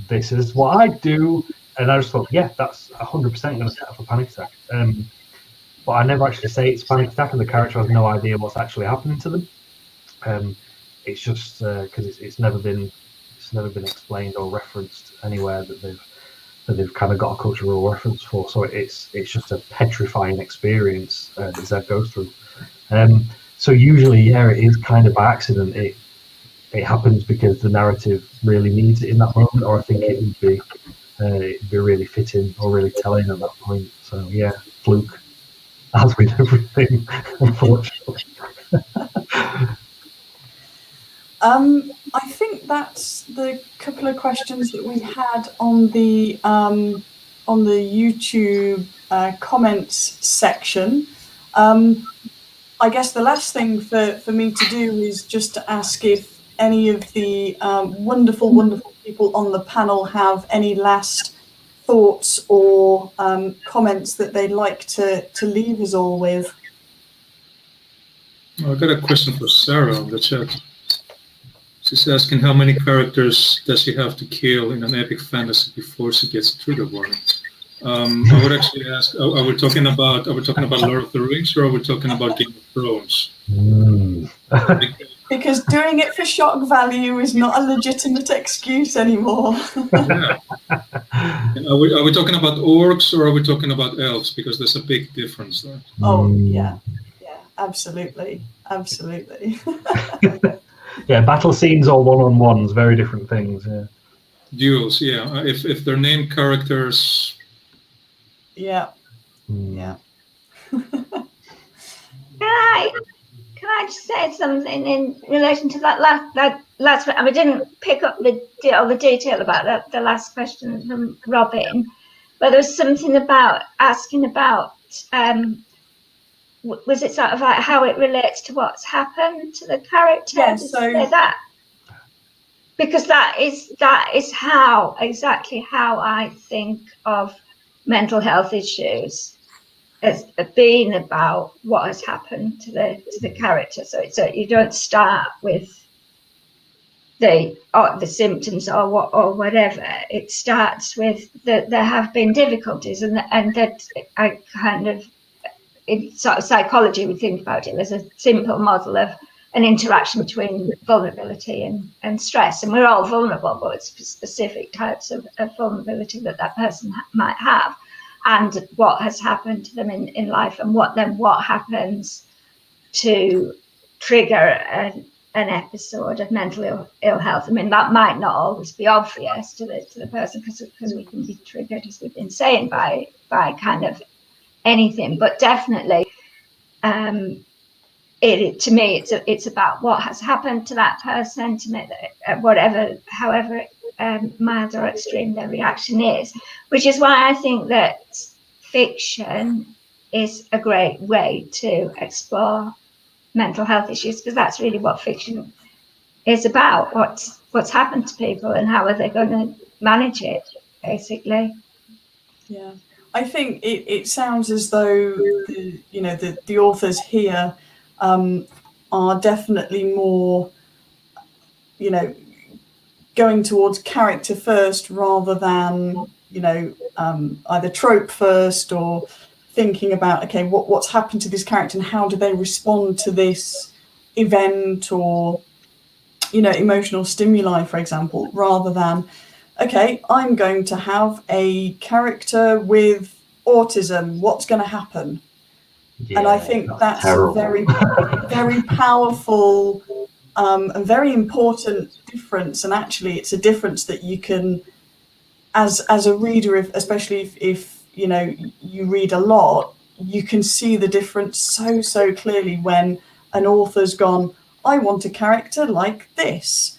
Speaker 3: this is what I do, and I just thought, yeah, that's 100% going to set up a panic attack. But I never actually say it's a panic attack, and the character has no idea what's actually happening to them. It's just because it's never been explained or referenced anywhere that they've kind of got a cultural reference for. So it's just a petrifying experience that Zed goes through. So usually, yeah, it is kind of by accident. It happens because the narrative really needs it in that moment, or I think it'd be really fitting or really telling at that point. So yeah, fluke, as with everything, unfortunately.
Speaker 1: I think that's the couple of questions that we had on the YouTube comments section. I guess the last thing for me to do is just to ask if any of the wonderful people on the panel have any last thoughts or comments that they'd like to leave us all with.
Speaker 5: I've got a question for Sarah on the chat. She's asking how many characters does she have to kill in an epic fantasy before she gets trigger warning? I would actually ask: are we talking about Lord of the Rings, or are we talking about Game of Thrones?
Speaker 1: Because doing it for shock value is not a legitimate excuse anymore.
Speaker 5: Yeah. Are we talking about orcs, or are we talking about elves? Because there's a big difference there.
Speaker 1: Oh yeah, absolutely.
Speaker 3: Yeah, battle scenes or one-on-ones, very different things. Yeah.
Speaker 5: Duels, yeah. If they're named characters.
Speaker 1: Yeah.
Speaker 2: Can I just say something in relation to that last? I didn't pick up all the detail about the last question from Robin, but there was something about asking about. Was it sort of like how it relates to what's happened to the character?
Speaker 1: Yeah, so
Speaker 2: that, because that is exactly how I think of mental health issues as being about what has happened to the character. So you don't start with the symptoms or whatever. It starts with that there have been difficulties, and that I kind of, in sort of psychology, we think about it as a simple model of an interaction between vulnerability and stress. And we're all vulnerable, but it's specific types of vulnerability that person might have, and what has happened to them in life, and what happens to trigger an episode of mental ill health. I mean, that might not always be obvious to the person, because we can be triggered, as we've been saying, by kind of anything, but definitely to me it's about what has happened to that person, to make that however mild or extreme their reaction is, which is why I think that fiction is a great way to explore mental health issues, because that's really what fiction is about. What's happened to people and how are they going to manage it, basically.
Speaker 1: Yeah, I think it sounds as though the authors here are definitely more, going towards character first rather than either trope first, or thinking about, okay, what's happened to this character and how do they respond to this event, or emotional stimuli, for example, rather than, okay, I'm going to have a character with autism, what's going to happen? Yeah, and I think that's a very, very powerful a very important difference, and actually it's a difference that you can, as a reader, especially if you know you read a lot, you can see the difference so clearly when an author's gone, I want a character like this,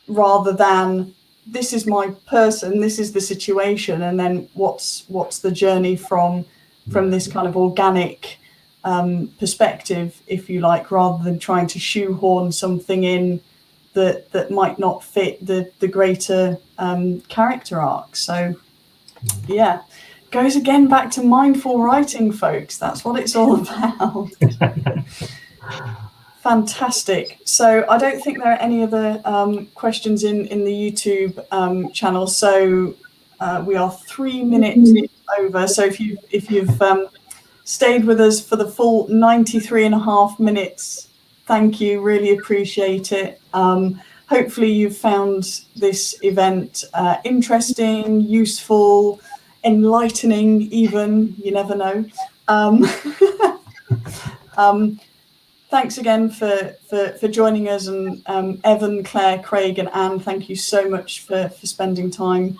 Speaker 1: rather than this is my person, this is the situation, and then what's the journey from this kind of organic perspective, if you like, rather than trying to shoehorn something in that might not fit the greater character arc. So yeah, goes again back to mindful writing, folks. That's what it's all about. Fantastic. So I don't think there are any other questions in the YouTube channel. So we are 3 minutes over. So if you've stayed with us for the full 93.5 minutes, thank you. Really appreciate it. Hopefully you've found this event interesting, useful, enlightening even. You never know. Thanks again for joining us, and Evan, Claire, Craig and Anne, thank you so much for spending time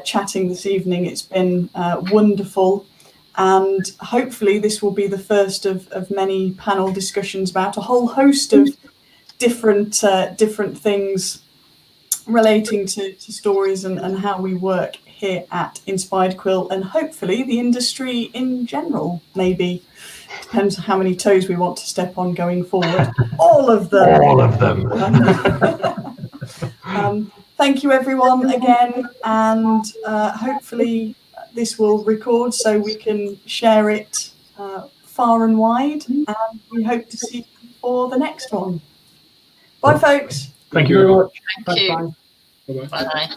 Speaker 1: chatting this evening. It's been wonderful, and hopefully this will be the first of many panel discussions about a whole host of different things relating to stories and how we work here at Inspired Quill, and hopefully the industry in general, maybe. Depends how many toes we want to step on going forward. All of them.
Speaker 3: All of them.
Speaker 1: Thank you, everyone, again. And hopefully this will record so we can share it far and wide. And we hope to see you for the next one. Bye, folks.
Speaker 3: Thank you very much.
Speaker 4: Thank you.
Speaker 3: Bye.
Speaker 5: Bye-bye.
Speaker 4: Bye.